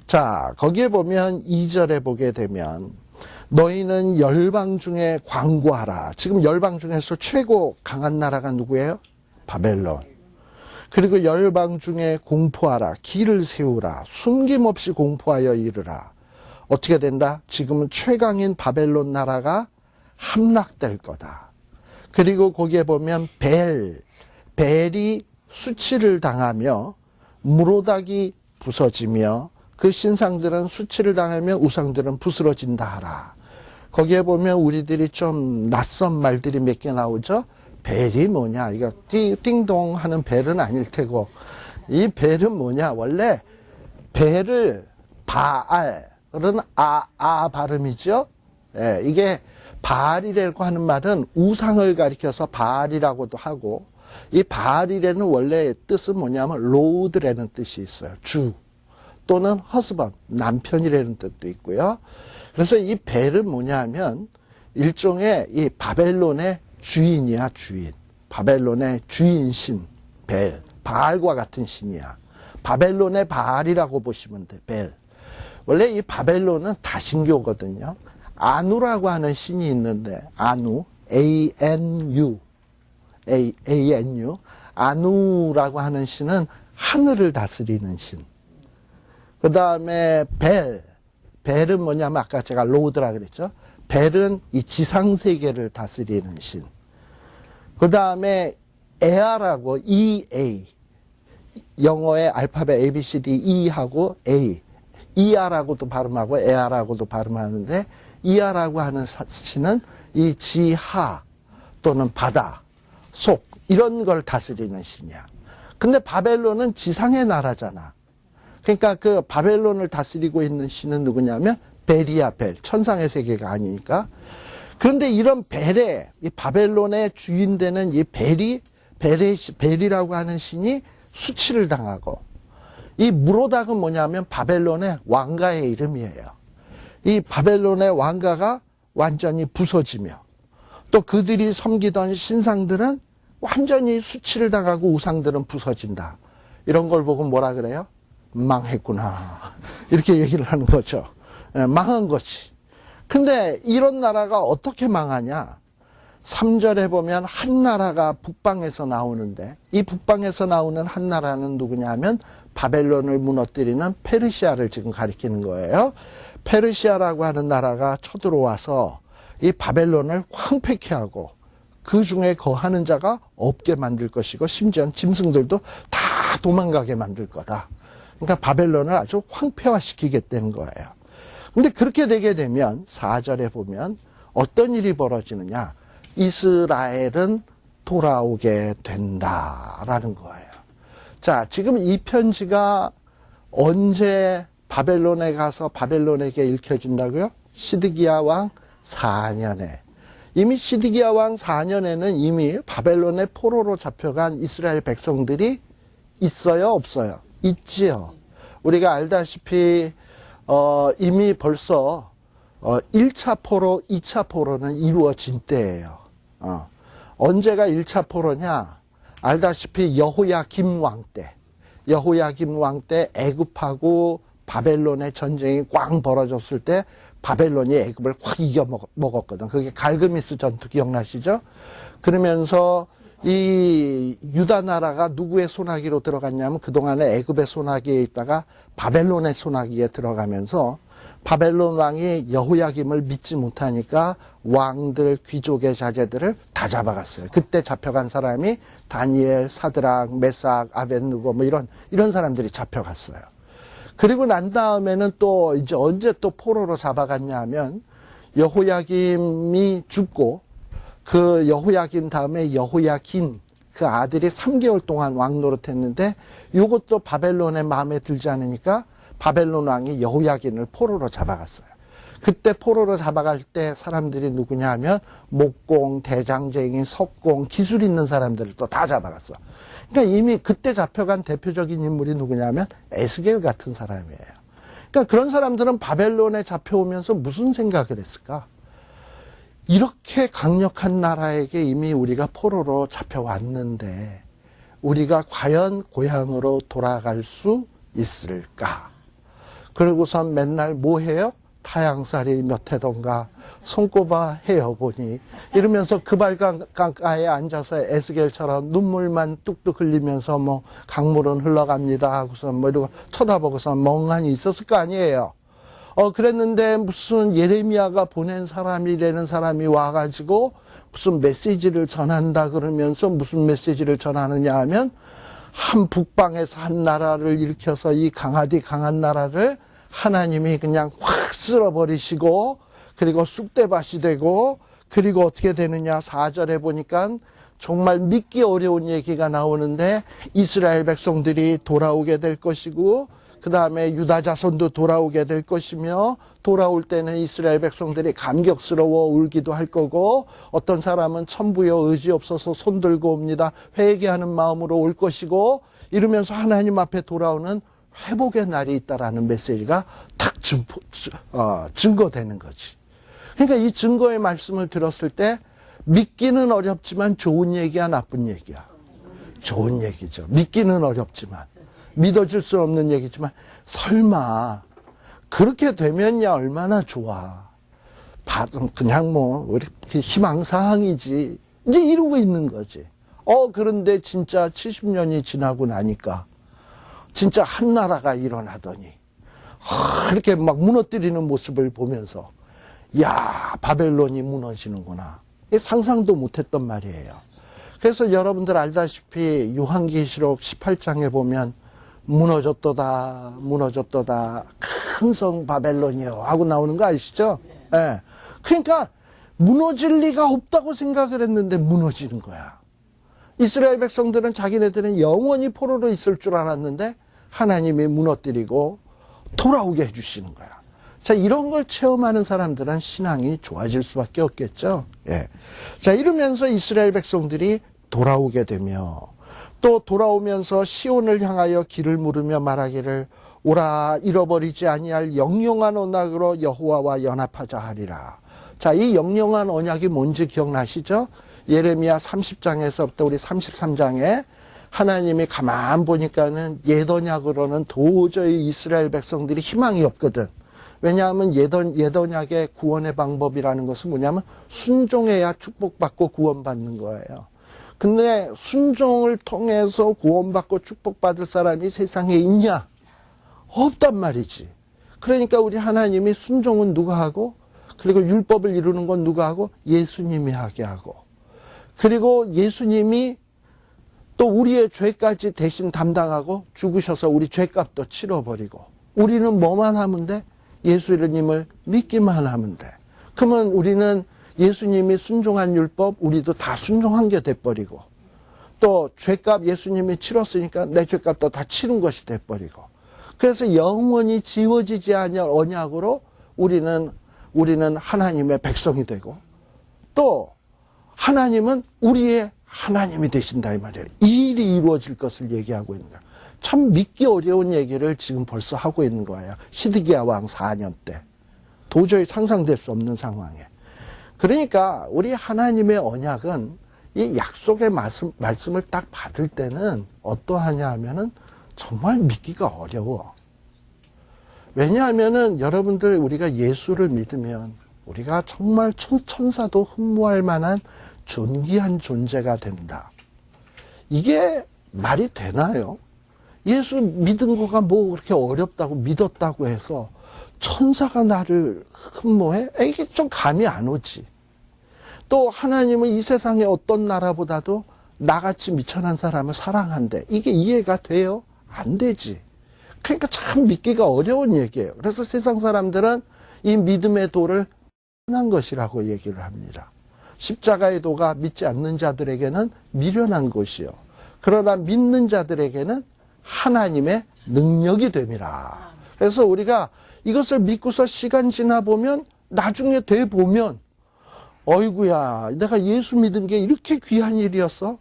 자, 거기에 보면 2절에 보게 되면 너희는 열방 중에 광고하라. 지금 열방 중에서 최고 강한 나라가 누구예요? 바벨론. 그리고 열방 중에 공포하라. 길을 세우라. 숨김없이 공포하여 이르라. 어떻게 된다? 지금은 최강인 바벨론 나라가 함락될 거다. 그리고 거기에 보면 벨이 수치를 당하며 무로닥이 부서지며 그 신상들은 수치를 당하며 우상들은 부스러진다 하라. 거기에 보면 우리들이 좀 낯선 말들이 몇 개 나오죠. 벨이 뭐냐? 이거 띵동 하는 벨은 아닐 테고, 이 벨은 뭐냐? 원래 벨을 바알은 아 발음이죠. 예, 이게 바알이라고 하는 말은 우상을 가리켜서 바알이라고도 하고, 이 바알이라는 원래 뜻은 뭐냐면 로드라는 뜻이 있어요. 주 또는 허스번, 남편이라는 뜻도 있고요. 그래서 이 벨은 뭐냐면 일종의 이 바벨론의 주인이야, 주인. 바벨론의 주인신 벨, 바알과 같은 신이야. 바벨론의 바알이라고 보시면 돼, 벨. 원래 이 바벨론은 다신교거든요. 아누라고 하는 신이 있는데, 아누, A-N-U, A-N-U, 아누라고 하는 신은 하늘을 다스리는 신. 그 다음에 벨은 뭐냐면 아까 제가 로드라 그랬죠. 벨은 이 지상세계를 다스리는 신. 그 다음에 에아라고 EA, 영어의 알파벳 ABCD E하고 A, 이아라고도 발음하고 에아라고도 발음하는데, 이아라고 하는 신은 이 지하 또는 바다, 속 이런 걸 다스리는 신이야. 근데 바벨론은 지상의 나라잖아. 그러니까 그 바벨론을 다스리고 있는 신은 누구냐면 벨이야, 벨. 천상의 세계가 아니니까. 그런데 이런 벨에, 이 바벨론의 주인 되는 이 벨이라고 하는 신이 수치를 당하고, 이 무로닥은 뭐냐면 바벨론의 왕가의 이름이에요. 이 바벨론의 왕가가 완전히 부서지며, 또 그들이 섬기던 신상들은 완전히 수치를 당하고 우상들은 부서진다. 이런 걸 보고 뭐라 그래요? 망했구나. 이렇게 얘기를 하는 거죠. 망한 거지. 근데 이런 나라가 어떻게 망하냐? 3절에 보면 한 나라가 북방에서 나오는데, 이 북방에서 나오는 한 나라는 누구냐면 바벨론을 무너뜨리는 페르시아를 지금 가리키는 거예요. 페르시아라고 하는 나라가 쳐들어와서 이 바벨론을 황폐케 하고 그 중에 거하는 자가 없게 만들 것이고, 심지어 짐승들도 다 도망가게 만들 거다. 그러니까 바벨론을 아주 황폐화시키겠다는 거예요. 근데 그렇게 되게 되면 4절에 보면 어떤 일이 벌어지느냐? 이스라엘은 돌아오게 된다라는 거예요. 자, 지금 이 편지가 언제 바벨론에 가서 바벨론에게 읽혀진다고요? 시드기야 왕 4년에. 이미 시드기야 왕 4년에는 이미 바벨론의 포로로 잡혀간 이스라엘 백성들이 있어요, 없어요? 있지요. 우리가 알다시피 이미 벌써 1차 포로, 2차 포로는 이루어진 때예요. 언제가 1차 포로냐? 알다시피 여호야김 왕 때. 여호야김 왕 때 애굽하고 바벨론의 전쟁이 꽝 벌어졌을 때 바벨론이 애굽을 확 이겨 먹었거든. 그게 갈그미스 전투 기억나시죠? 그러면서 이 유다 나라가 누구의 손아귀로 들어갔냐면 그동안에 애굽의 손아귀에 있다가 바벨론의 손아귀에 들어가면서 바벨론 왕이 여호야김을 믿지 못하니까 왕들, 귀족의 자제들을 다 잡아갔어요. 그때 잡혀간 사람이 다니엘, 사드락, 메삭, 아벳느고 뭐 이런 사람들이 잡혀갔어요. 그리고 난 다음에는 또 이제 언제 또 포로로 잡아갔냐 하면 여호야김이 죽고 그 여호야김 다음에 여호야긴 그 아들이 3개월 동안 왕 노릇했는데 이것도 바벨론의 마음에 들지 않으니까 바벨론 왕이 여호야긴을 포로로 잡아갔어요. 그때 포로로 잡아갈 때 사람들이 누구냐 하면 목공, 대장쟁이, 석공, 기술 있는 사람들을 또 다 잡아갔어. 그러니까 이미 그때 잡혀간 대표적인 인물이 누구냐 하면 에스겔 같은 사람이에요. 그러니까 그런 사람들은 바벨론에 잡혀오면서 무슨 생각을 했을까? 이렇게 강력한 나라에게 이미 우리가 포로로 잡혀왔는데 우리가 과연 고향으로 돌아갈 수 있을까? 그러고선 맨날 뭐 해요? 타양살이 몇 해던가 손꼽아 헤어보니 이러면서 그발강가에 앉아서 에스겔처럼 눈물만 뚝뚝 흘리면서 뭐 강물은 흘러갑니다 하고서 뭐 이러고 쳐다보고서 멍하니 있었을 거 아니에요. 그랬는데 무슨 예레미야가 보낸 사람이라는 사람이 와가지고 무슨 메시지를 전한다 그러면서 무슨 메시지를 전하느냐 하면 한 북방에서 한 나라를 일으켜서 이 강한 나라를 하나님이 그냥 확 쓸어버리시고 그리고 쑥대밭이 되고 그리고 어떻게 되느냐 4절에 보니까 정말 믿기 어려운 얘기가 나오는데 이스라엘 백성들이 돌아오게 될 것이고 그 다음에 유다 자손도 돌아오게 될 것이며, 돌아올 때는 이스라엘 백성들이 감격스러워 울기도 할 거고, 어떤 사람은 천부여 의지 없어서 손들고 옵니다, 회개하는 마음으로 올 것이고, 이러면서 하나님 앞에 돌아오는 회복의 날이 있다라는 메시지가 탁 증거되는 거지. 그러니까 이 증거의 말씀을 들었을 때 믿기는 어렵지만 좋은 얘기야, 나쁜 얘기야? 좋은 얘기죠. 믿기는 어렵지만, 믿어질 수 없는 얘기지만, 설마 그렇게 되면야 얼마나 좋아. 그냥 뭐 이렇게 희망사항이지, 이제 이러고 있는 거지. 그런데 진짜 70년이 지나고 나니까 진짜 한 나라가 일어나더니 이렇게 막 무너뜨리는 모습을 보면서, 야, 바벨론이 무너지는구나. 상상도 못했던 말이에요. 그래서 여러분들 알다시피 요한계시록 18장에 보면 무너졌도다, 무너졌도다, 큰 성 바벨론이요 하고 나오는 거 아시죠? 예. 그러니까 무너질 리가 없다고 생각을 했는데 무너지는 거야. 이스라엘 백성들은 자기네들은 영원히 포로로 있을 줄 알았는데 하나님이 무너뜨리고 돌아오게 해주시는 거야. 자, 이런 걸 체험하는 사람들은 신앙이 좋아질 수밖에 없겠죠. 예. 자, 이러면서 이스라엘 백성들이 돌아오게 되며, 또 돌아오면서 시온을 향하여 길을 물으며 말하기를, 오라, 잃어버리지 아니할 영영한 언약으로 여호와와 연합하자 하리라. 자, 이 영영한 언약이 뭔지 기억나시죠? 예레미야 30장에서부터 우리 33장에 하나님이 가만 보니까는 옛 언약으로는 도저히 이스라엘 백성들이 희망이 없거든. 왜냐하면 옛 언약의 구원의 방법이라는 것은 뭐냐면 순종해야 축복받고 구원받는 거예요. 근데 순종을 통해서 구원받고 축복받을 사람이 세상에 있냐? 없단 말이지. 그러니까 우리 하나님이 순종은 누가 하고, 그리고 율법을 이루는 건 누가 하고? 예수님이 하게 하고, 그리고 예수님이 또 우리의 죄까지 대신 담당하고 죽으셔서 우리 죄값도 치러버리고, 우리는 뭐만 하면 돼? 예수님을 믿기만 하면 돼. 그러면 우리는 예수님이 순종한 율법, 우리도 다 순종한 게 돼버리고, 또 죄값 예수님이 치렀으니까 내 죄값도 다 치른 것이 돼버리고, 그래서 영원히 지워지지 않을 언약으로 우리는 하나님의 백성이 되고, 또 하나님은 우리의 하나님이 되신다 이 말이에요. 이 일이 이루어질 것을 얘기하고 있는 거예요. 참 믿기 어려운 얘기를 지금 벌써 하고 있는 거예요. 시드기야 왕 4년 때. 도저히 상상될 수 없는 상황에. 그러니까 우리 하나님의 언약은 이 약속의 말씀을 딱 받을 때는 어떠하냐 하면은 정말 믿기가 어려워. 왜냐하면은 여러분들, 우리가 예수를 믿으면 우리가 정말 천사도 흠모할 만한 존귀한 존재가 된다. 이게 말이 되나요? 예수 믿은 거가 뭐 그렇게 어렵다고 믿었다고 해서 천사가 나를 흠모해? 이게 좀 감이 안 오지. 또 하나님은 이 세상의 어떤 나라보다도 나같이 미천한 사람을 사랑한대. 이게 이해가 돼요? 안 되지. 그러니까 참 믿기가 어려운 얘기예요. 그래서 세상 사람들은 이 믿음의 도를 흔한 것이라고 얘기를 합니다. 십자가의 도가 믿지 않는 자들에게는 미련한 것이요, 그러나 믿는 자들에게는 하나님의 능력이 됨이라. 그래서 우리가 이것을 믿고서 시간 지나 보면, 나중에 돼 보면, 어이구야, 내가 예수 믿은 게 이렇게 귀한 일이었어?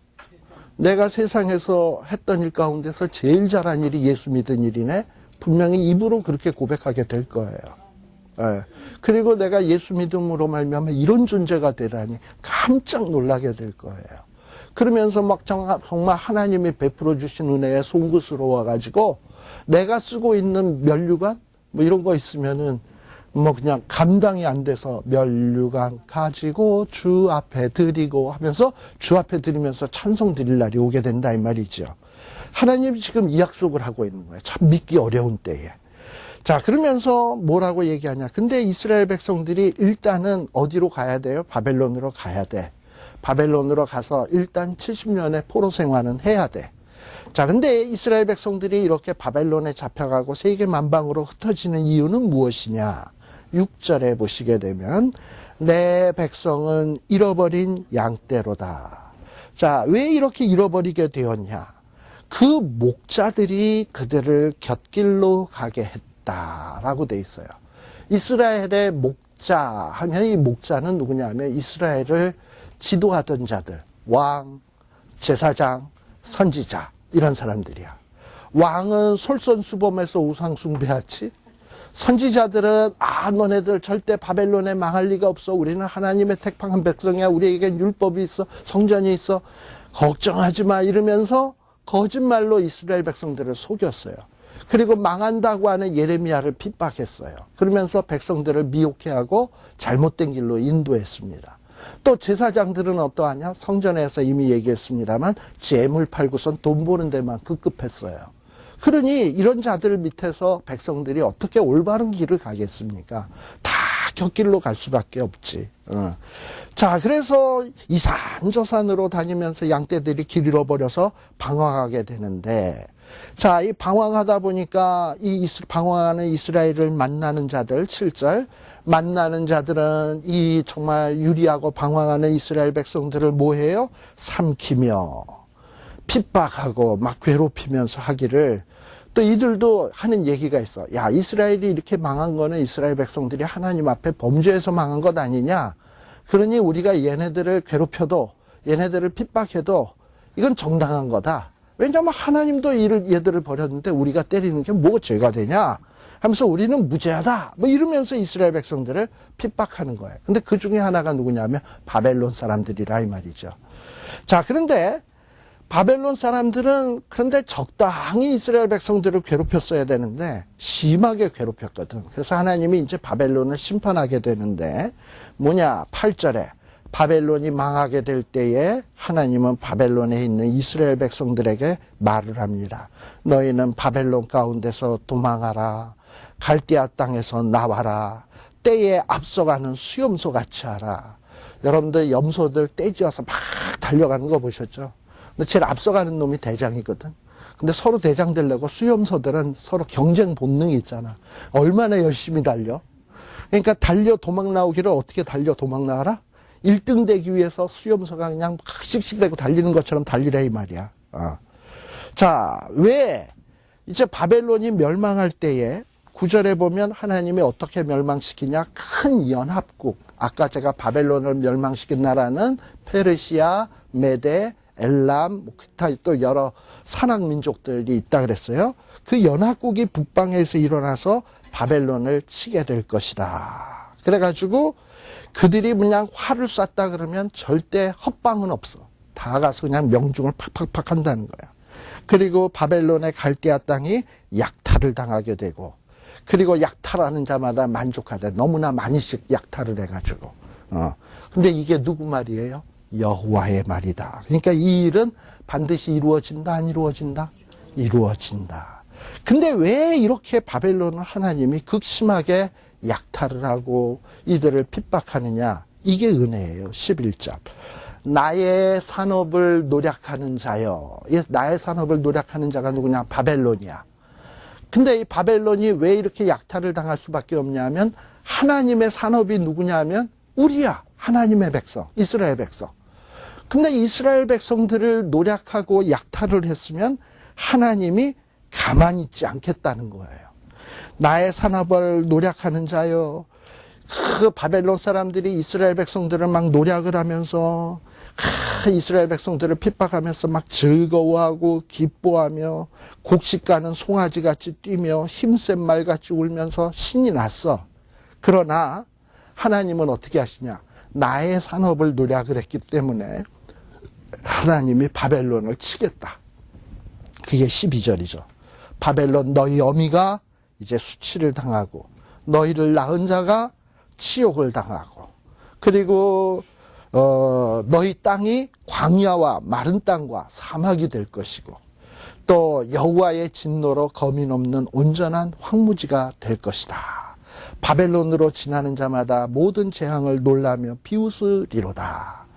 내가 세상에서 했던 일 가운데서 제일 잘한 일이 예수 믿은 일이네? 분명히 입으로 그렇게 고백하게 될 거예요. 예. 그리고 내가 예수 믿음으로 말미암아 이런 존재가 되다니 깜짝 놀라게 될 거예요. 그러면서 막 정말 하나님이 베풀어 주신 은혜에 송구스러워 가지고 내가 쓰고 있는 면류관 뭐 이런 거 있으면은 뭐 그냥 감당이 안 돼서 면류관 가지고 주 앞에 드리고 하면서 주 앞에 드리면서 찬송 드릴 날이 오게 된다 이 말이죠. 하나님이 지금 이 약속을 하고 있는 거예요. 참 믿기 어려운 때에. 자, 그러면서 뭐라고 얘기하냐. 근데 이스라엘 백성들이 일단은 어디로 가야 돼요? 바벨론으로 가야 돼. 바벨론으로 가서 일단 70년의 포로 생활은 해야 돼. 자, 근데 이스라엘 백성들이 이렇게 바벨론에 잡혀가고 세계 만방으로 흩어지는 이유는 무엇이냐? 6절에 보시게 되면 내 백성은 잃어버린 양떼로다. 자, 왜 이렇게 잃어버리게 되었냐? 그 목자들이 그들을 곁길로 가게 했다라고 돼 있어요. 이스라엘의 목자 하면 이 목자는 누구냐 하면 이스라엘을 지도하던 자들, 왕, 제사장, 선지자 이런 사람들이야. 왕은 솔선수범해서 우상숭배하지. 선지자들은 너네들 절대 바벨론에 망할 리가 없어. 우리는 하나님의 택한 백성이야. 우리에겐 율법이 있어. 성전이 있어. 걱정하지 마 이러면서 거짓말로 이스라엘 백성들을 속였어요. 그리고 망한다고 하는 예레미야를 핍박했어요. 그러면서 백성들을 미혹해 하고 잘못된 길로 인도했습니다. 또 제사장들은 어떠하냐? 성전에서 이미 얘기했습니다만 재물 팔고선 돈 버는 데만 급급했어요. 그러니 이런 자들 밑에서 백성들이 어떻게 올바른 길을 가겠습니까? 다 곁길로 갈 수밖에 없지. 자, 그래서 이 산 저 산으로 다니면서 양떼들이 길 잃어버려서 방황하게 되는데, 자, 이 방황하다 보니까 방황하는 이스라엘을 만나는 자들, 7절. 만나는 자들은 이 정말 유리하고 방황하는 이스라엘 백성들을 뭐해요? 삼키며, 핍박하고 막 괴롭히면서 하기를, 또 이들도 하는 얘기가 있어. 야, 이스라엘이 이렇게 망한 거는 이스라엘 백성들이 하나님 앞에 범죄해서 망한 것 아니냐? 그러니 우리가 얘네들을 괴롭혀도, 얘네들을 핍박해도 이건 정당한 거다. 왜냐하면 하나님도 얘들을 버렸는데 우리가 때리는 게 뭐가 죄가 되냐? 하면서 우리는 무죄하다. 뭐 이러면서 이스라엘 백성들을 핍박하는 거예요. 근데 그 중에 하나가 누구냐면 바벨론 사람들이라 이 말이죠. 자, 그런데 바벨론 사람들은 그런데 적당히 이스라엘 백성들을 괴롭혔어야 되는데 심하게 괴롭혔거든. 그래서 하나님이 이제 바벨론을 심판하게 되는데 뭐냐? 8절에 바벨론이 망하게 될 때에 하나님은 바벨론에 있는 이스라엘 백성들에게 말을 합니다. 너희는 바벨론 가운데서 도망하라. 갈대아 땅에서 나와라. 때에 앞서가는 수염소 같이 하라. 여러분들 염소들 떼지어서 막 달려가는 거 보셨죠? 근데 제일 앞서가는 놈이 대장이거든. 근데 서로 대장 되려고 수염소들은 서로 경쟁 본능이 있잖아. 얼마나 열심히 달려? 그러니까 달려 도망 나오기를 어떻게 달려 도망 나와라? 1등 되기 위해서 수염소가 그냥 막 씩씩대고 달리는 것처럼 달리라 이 말이야. 자, 왜 이제 바벨론이 멸망할 때에 9절에 보면 하나님이 어떻게 멸망시키냐? 큰 연합국. 아까 제가 바벨론을 멸망시킨 나라는 페르시아, 메데, 엘람, 기타 또 여러 산악 민족들이 있다 그랬어요. 그 연합국이 북방에서 일어나서 바벨론을 치게 될 것이다. 그래가지고 그들이 그냥 활을 쐈다 그러면 절대 헛방은 없어. 다 가서 그냥 명중을 팍팍팍 한다는 거야. 그리고 바벨론의 갈대아 땅이 약탈을 당하게 되고, 그리고 약탈하는 자마다 만족하대. 너무나 많이씩 약탈을 해가지고. 근데 이게 누구 말이에요? 여호와의 말이다. 그러니까 이 일은 반드시 이루어진다, 안 이루어진다? 이루어진다. 근데 왜 이렇게 바벨론을 하나님이 극심하게 약탈을 하고 이들을 핍박하느냐? 이게 은혜예요. 11절. 나의 산업을 노력하는 자여. 나의 산업을 노력하는 자가 누구냐? 바벨론이야. 근데 이 바벨론이 왜 이렇게 약탈을 당할 수밖에 없냐면 하나님의 산업이 누구냐면 우리야. 하나님의 백성, 이스라엘 백성. 근데 이스라엘 백성들을 노력하고 약탈을 했으면 하나님이 가만히 있지 않겠다는 거예요. 나의 산업을 노력하는 자여. 그 바벨론 사람들이 이스라엘 백성들을 막 노력을 하면서 이스라엘 백성들을 핍박하면서 막 즐거워하고 기뻐하며 곡식가는 송아지같이 뛰며 힘센 말같이 울면서 신이 났어. 그러나 하나님은 어떻게 하시냐? 나의 산업을 노력을 했기 때문에 하나님이 바벨론을 치겠다. 그게 12절이죠. 바벨론 너희 어미가 이제 수치를 당하고 너희를 낳은 자가 치욕을 당하고 그리고 너희 땅이 광야와 마른 땅과 사막이 될 것이고 또 여호와의 진노로 거미 넘는 온전한 황무지가 될 것이다. 바벨론으로 지나는 자마다 모든 재앙을 놀라며 비웃으리로다.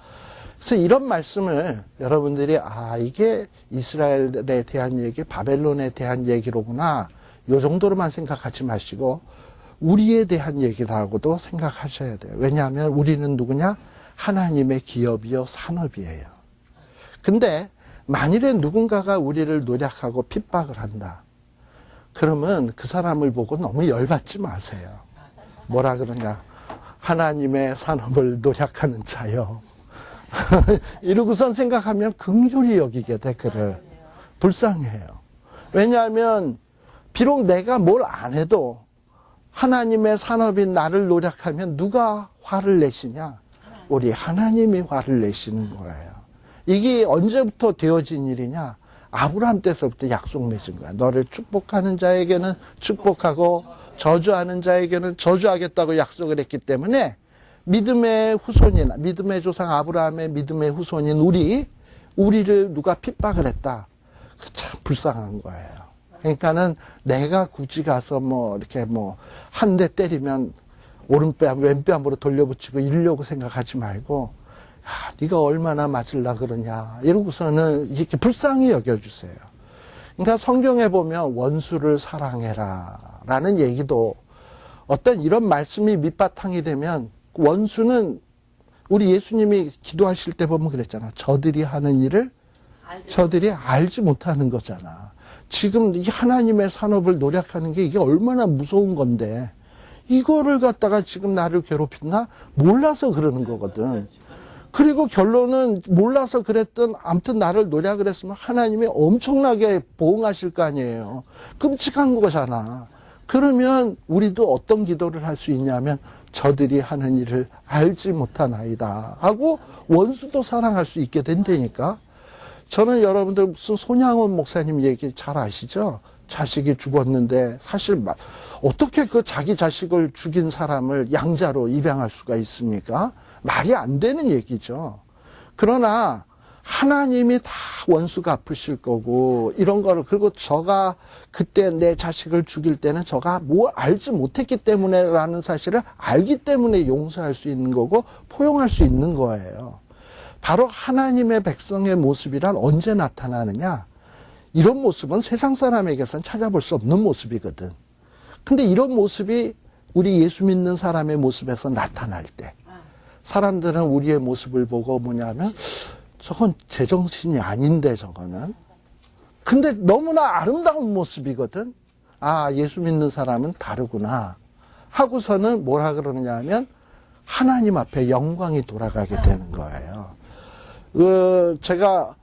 그래서 이런 말씀을 여러분들이 이게 이스라엘에 대한 얘기, 바벨론에 대한 얘기로구나. 요 정도로만 생각하지 마시고 우리에 대한 얘기라고도 생각하셔야 돼요. 왜냐하면 우리는 누구냐? 하나님의 기업이요 산업이에요. 근데 만일에 누군가가 우리를 노력하고 핍박을 한다. 그러면 그 사람을 보고 너무 열받지 마세요. 뭐라 그러냐. 하나님의 산업을 노력하는 자요. 이러고선 생각하면 긍휼히 여기게 돼, 그를. 불쌍해요. 왜냐하면 비록 내가 뭘 안 해도 하나님의 산업인 나를 노력하면 누가 화를 내시냐? 우리 하나님이 화를 내시는 거예요. 이게 언제부터 되어진 일이냐? 아브라함 때서부터 약속 맺은 거야. 너를 축복하는 자에게는 축복하고 저주하는 자에게는 저주하겠다고 약속을 했기 때문에 믿음의 후손인, 믿음의 조상 아브라함의 믿음의 후손인 우리를 누가 핍박을 했다. 참 불쌍한 거예요. 그러니까는 내가 굳이 가서 이렇게 한 대 때리면 오른뺨, 왼뺨으로 돌려붙이고 이러려고 생각하지 말고, 야, 네가 얼마나 맞으려 그러냐. 이러고서는 이렇게 불쌍히 여겨주세요. 그러니까 성경에 보면 원수를 사랑해라 라는 얘기도 어떤 이런 말씀이 밑바탕이 되면 원수는 우리 예수님이 기도하실 때 보면 그랬잖아. 저들이 하는 일을 저들이 알지 못하는 거잖아. 지금 이 하나님의 산업을 노력하는 게 이게 얼마나 무서운 건데 이거를 갖다가 지금 나를 괴롭힌다? 몰라서 그러는 거거든. 그리고 결론은 몰라서 그랬던 아무튼 나를 노력을 했으면 하나님이 엄청나게 보응하실 거 아니에요. 끔찍한 거잖아. 그러면 우리도 어떤 기도를 할 수 있냐면 저들이 하는 일을 알지 못하나이다 하고 원수도 사랑할 수 있게 된다니까. 저는 여러분들 무슨 손양원 목사님 얘기 잘 아시죠? 자식이 죽었는데 사실 어떻게 그 자기 자식을 죽인 사람을 양자로 입양할 수가 있습니까? 말이 안 되는 얘기죠. 그러나 하나님이 다 원수 갚으실 거고 이런 거를, 그리고 저가 그때 내 자식을 죽일 때는 저가 뭘 알지 못했기 때문에 라는 사실을 알기 때문에 용서할 수 있는 거고 포용할 수 있는 거예요. 바로 하나님의 백성의 모습이란 언제 나타나느냐? 이런 모습은 세상 사람에게선 찾아볼 수 없는 모습이거든. 근데 이런 모습이 우리 예수 믿는 사람의 모습에서 나타날 때 사람들은 우리의 모습을 보고 뭐냐면 저건 제정신이 아닌데 저거는. 근데 너무나 아름다운 모습이거든. 아, 예수 믿는 사람은 다르구나 하고서는 뭐라 그러느냐 하면 하나님 앞에 영광이 돌아가게 되는 거예요. 제가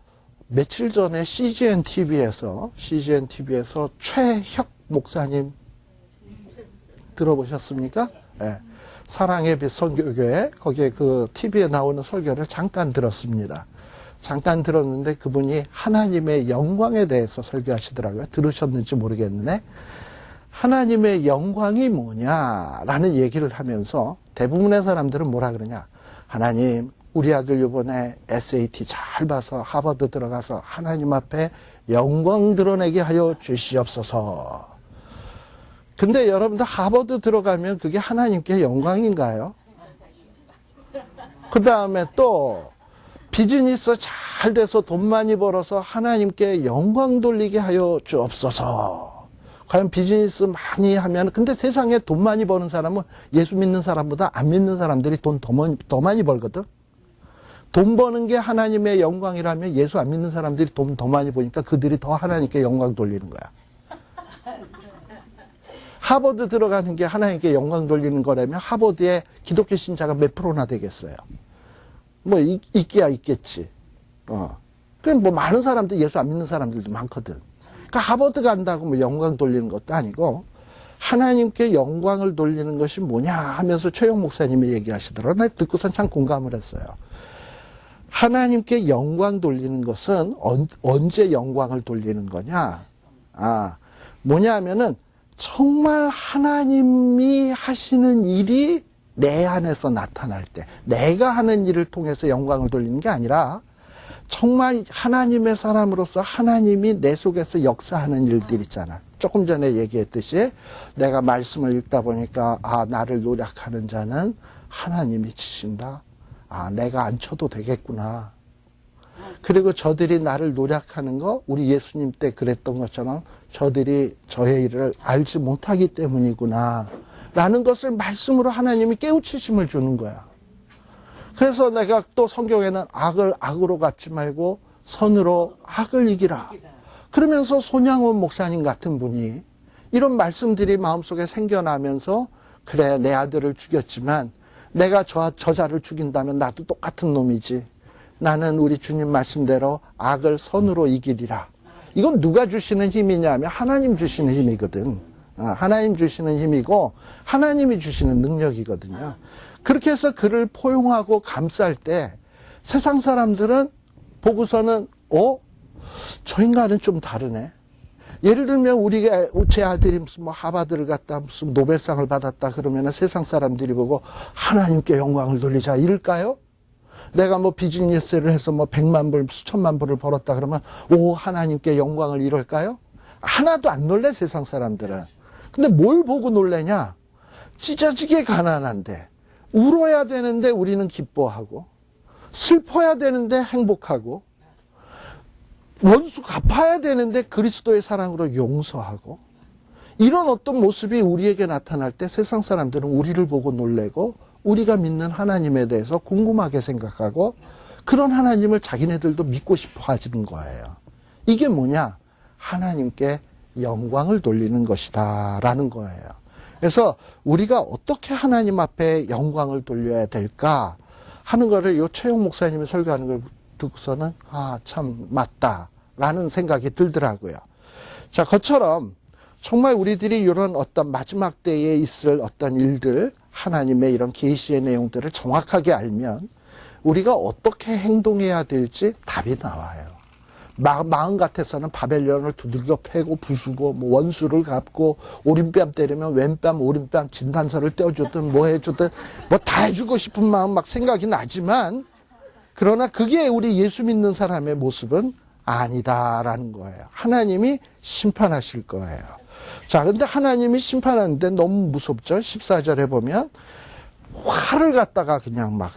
며칠 전에 CGN TV에서 최혁 목사님 들어보셨습니까? 네. 사랑의 빛 선교교회 거기에 그 TV에 나오는 설교를 잠깐 들었습니다. 잠깐 들었는데 그분이 하나님의 영광에 대해서 설교하시더라고요. 들으셨는지 모르겠는데 하나님의 영광이 뭐냐라는 얘기를 하면서 대부분의 사람들은 뭐라 그러냐. 하나님, 우리 아들 이번에 SAT 잘 봐서 하버드 들어가서 하나님 앞에 영광 드러내게 하여 주시옵소서. 근데 여러분들 하버드 들어가면 그게 하나님께 영광인가요? 그 다음에 또 비즈니스 잘 돼서 돈 많이 벌어서 하나님께 영광 돌리게 하여 주옵소서. 과연 비즈니스 많이 하면, 근데 세상에 돈 많이 버는 사람은 예수 믿는 사람보다 안 믿는 사람들이 돈 더 많이 벌거든. 돈 버는 게 하나님의 영광이라면 예수 안 믿는 사람들이 돈 더 많이 버니까 그들이 더 하나님께 영광 돌리는 거야. 하버드 들어가는 게 하나님께 영광 돌리는 거라면 하버드에 기독교 신자가 몇 프로나 되겠어요? 뭐 있기야 있겠지. 그럼 뭐 많은 사람들, 예수 안 믿는 사람들도 많거든. 그러니까 하버드 간다고 뭐 영광 돌리는 것도 아니고 하나님께 영광을 돌리는 것이 뭐냐 하면서 최영 목사님이 얘기하시더라고요. 나 듣고선 참 공감을 했어요. 하나님께 영광 돌리는 것은 언제 영광을 돌리는 거냐? 뭐냐 하면은 정말 하나님이 하시는 일이 내 안에서 나타날 때, 내가 하는 일을 통해서 영광을 돌리는 게 아니라 정말 하나님의 사람으로서 하나님이 내 속에서 역사하는 일들 있잖아. 조금 전에 얘기했듯이 내가 말씀을 읽다 보니까 나를 노력하는 자는 하나님이 치신다. 내가 안 쳐도 되겠구나. 그리고 저들이 나를 노력하는 거, 우리 예수님 때 그랬던 것처럼 저들이 저의 일을 알지 못하기 때문이구나 라는 것을 말씀으로 하나님이 깨우치심을 주는 거야. 그래서 내가 또 성경에는 악을 악으로 갚지 말고 선으로 악을 이기라. 그러면서 손양원 목사님 같은 분이 이런 말씀들이 마음속에 생겨나면서 그래, 내 아들을 죽였지만 내가 저자를 죽인다면 나도 똑같은 놈이지. 나는 우리 주님 말씀대로 악을 선으로 이기리라. 이건 누가 주시는 힘이냐면 하나님 주시는 힘이거든. 하나님 주시는 힘이고 하나님이 주시는 능력이거든요. 그렇게 해서 그를 포용하고 감쌀 때 세상 사람들은 보고서는 저 인간은 좀 다르네. 예를 들면 우리가 제 아들이 무슨 뭐 하버드를 갔다 무슨 노벨상을 받았다 그러면 세상 사람들이 보고 하나님께 영광을 돌리자 이럴까요? 내가 뭐 비즈니스를 해서 뭐 100만 불, 수천만 불을 벌었다 그러면 하나님께 영광을 이럴까요? 하나도 안 놀래 세상 사람들은. 근데 뭘 보고 놀래냐? 찢어지게 가난한데 울어야 되는데 우리는 기뻐하고 슬퍼야 되는데 행복하고 원수 갚아야 되는데 그리스도의 사랑으로 용서하고 이런 어떤 모습이 우리에게 나타날 때 세상 사람들은 우리를 보고 놀래고 우리가 믿는 하나님에 대해서 궁금하게 생각하고 그런 하나님을 자기네들도 믿고 싶어 하시는 거예요. 이게 뭐냐? 하나님께 영광을 돌리는 것이다 라는 거예요. 그래서 우리가 어떻게 하나님 앞에 영광을 돌려야 될까 하는 거를 요 최용 목사님이 설교하는 걸 듣고서는 참 맞다라는 생각이 들더라고요. 자, 그처럼 정말 우리들이 이런 어떤 마지막 때에 있을 어떤 일들, 하나님의 이런 계시의 내용들을 정확하게 알면 우리가 어떻게 행동해야 될지 답이 나와요. 마음 같아서는 바벨론을 두들겨 패고 부수고 뭐 원수를 갚고 오른뺨 때리면 왼뺨 오른뺨 진단서를 떼어주든 뭐 해주든 뭐 다 해주고 싶은 마음 막 생각이 나지만 그러나 그게 우리 예수 믿는 사람의 모습은 아니다라는 거예요. 하나님이 심판하실 거예요. 자, 근데 하나님이 심판하는데 너무 무섭죠? 14절에 보면 활을 갖다가 그냥 막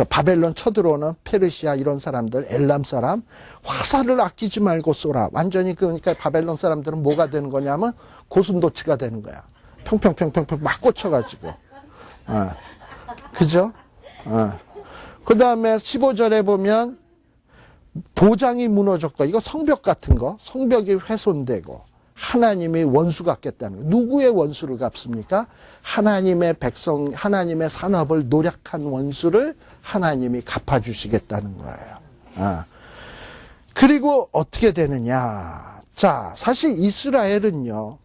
바벨론 쳐들어오는 페르시아 이런 사람들, 엘람 사람 화살을 아끼지 말고 쏘라. 완전히 그러니까 바벨론 사람들은 뭐가 되는 거냐면 고슴도치가 되는 거야. 평평평평평 막 꽂혀가지고. 그죠? 그 다음에 15절에 보면 보장이 무너졌고 이거 성벽 같은 거 성벽이 훼손되고 하나님이 원수 갚겠다는 거예요. 누구의 원수를 갚습니까? 하나님의 백성, 하나님의 산업을 노력한 원수를 하나님이 갚아주시겠다는 거예요. 그리고 어떻게 되느냐. 자, 사실 이스라엘은요.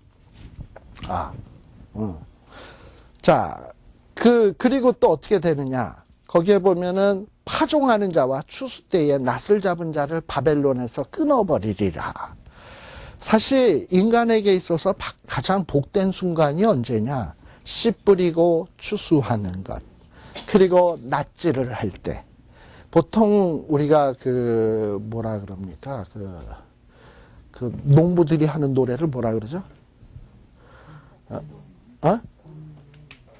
그리고 또 어떻게 되느냐. 거기에 보면은 파종하는 자와 추수 때에 낫을 잡은 자를 바벨론에서 끊어버리리라. 사실 인간에게 있어서 가장 복된 순간이 언제냐? 씨 뿌리고 추수하는 것. 그리고 낫질을 할 때. 보통 우리가 뭐라 그럽니까? 농부들이 하는 노래를 뭐라 그러죠?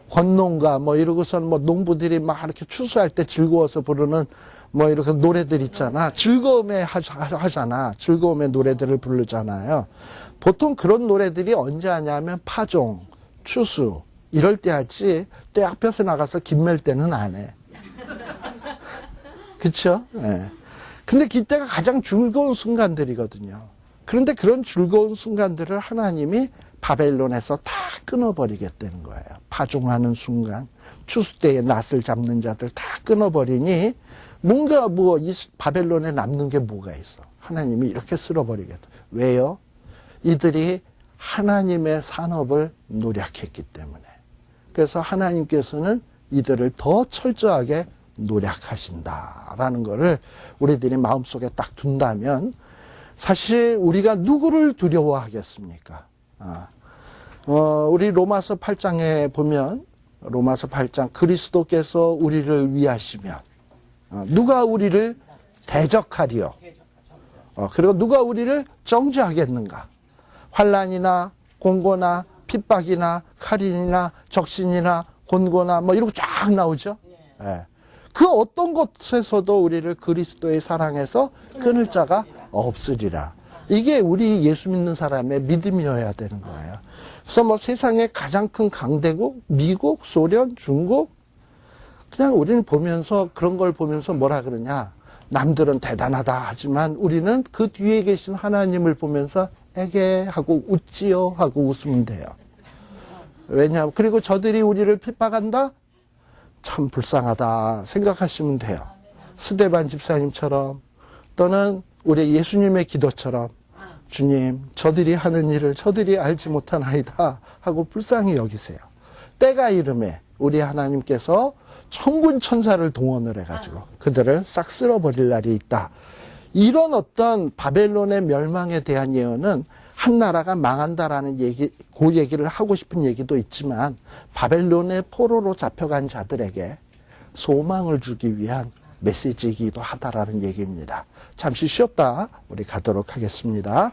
권농가 뭐 이러고서는 뭐 농부들이 막 이렇게 추수할 때 즐거워서 부르는 뭐 이렇게 노래들 있잖아. 즐거움에 하잖아. 즐거움의 노래들을 부르잖아요. 보통 그런 노래들이 언제 하냐면 파종, 추수 이럴 때 하지 때 앞에서 나가서 김멜 때는 안 해. 그쵸? 네. 근데 그때가 가장 즐거운 순간들이거든요. 그런데 그런 즐거운 순간들을 하나님이 바벨론에서 다 끊어버리겠다는 거예요. 파종하는 순간, 추수 때에 낫을 잡는 자들 다 끊어버리니 뭔가 이 바벨론에 남는 게 뭐가 있어. 하나님이 이렇게 쓸어버리겠다. 왜요? 이들이 하나님의 산업을 노력했기 때문에. 그래서 하나님께서는 이들을 더 철저하게 노력하신다라는 거를 우리들이 마음속에 딱 둔다면 사실 우리가 누구를 두려워하겠습니까? 우리 로마서 8장에 보면 로마서 8장 그리스도께서 우리를 위하시면 누가 우리를 대적하리요? 그리고 누가 우리를 정죄하겠는가? 환난이나 공고나 핍박이나 칼이나 적신이나 곤고나 뭐 이러고 쫙 나오죠. 네. 그 어떤 것에서도 우리를 그리스도의 사랑에서 끊을 자가 없으리라. 이게 우리 예수 믿는 사람의 믿음이어야 되는 거예요. 그래서 뭐 세상의 가장 큰 강대국, 미국, 소련, 중국, 그냥 우리는 보면서 그런 걸 보면서 뭐라 그러냐. 남들은 대단하다 하지만 우리는 그 뒤에 계신 하나님을 보면서 에게 하고 웃지요 하고 웃으면 돼요. 왜냐하면 그리고 저들이 우리를 핍박한다? 참 불쌍하다 생각하시면 돼요. 스데반 집사님처럼 또는 우리 예수님의 기도처럼 주님 저들이 하는 일을 저들이 알지 못하나이다 하고 불쌍히 여기세요. 때가 이름에 우리 하나님께서 천군 천사를 동원을 해가지고 그들을 싹 쓸어버릴 날이 있다. 이런 어떤 바벨론의 멸망에 대한 예언은 한 나라가 망한다라는 얘기, 그 얘기를 하고 싶은 얘기도 있지만 바벨론의 포로로 잡혀간 자들에게 소망을 주기 위한 메시지이기도 하다라는 얘기입니다. 잠시 쉬었다 우리 가도록 하겠습니다.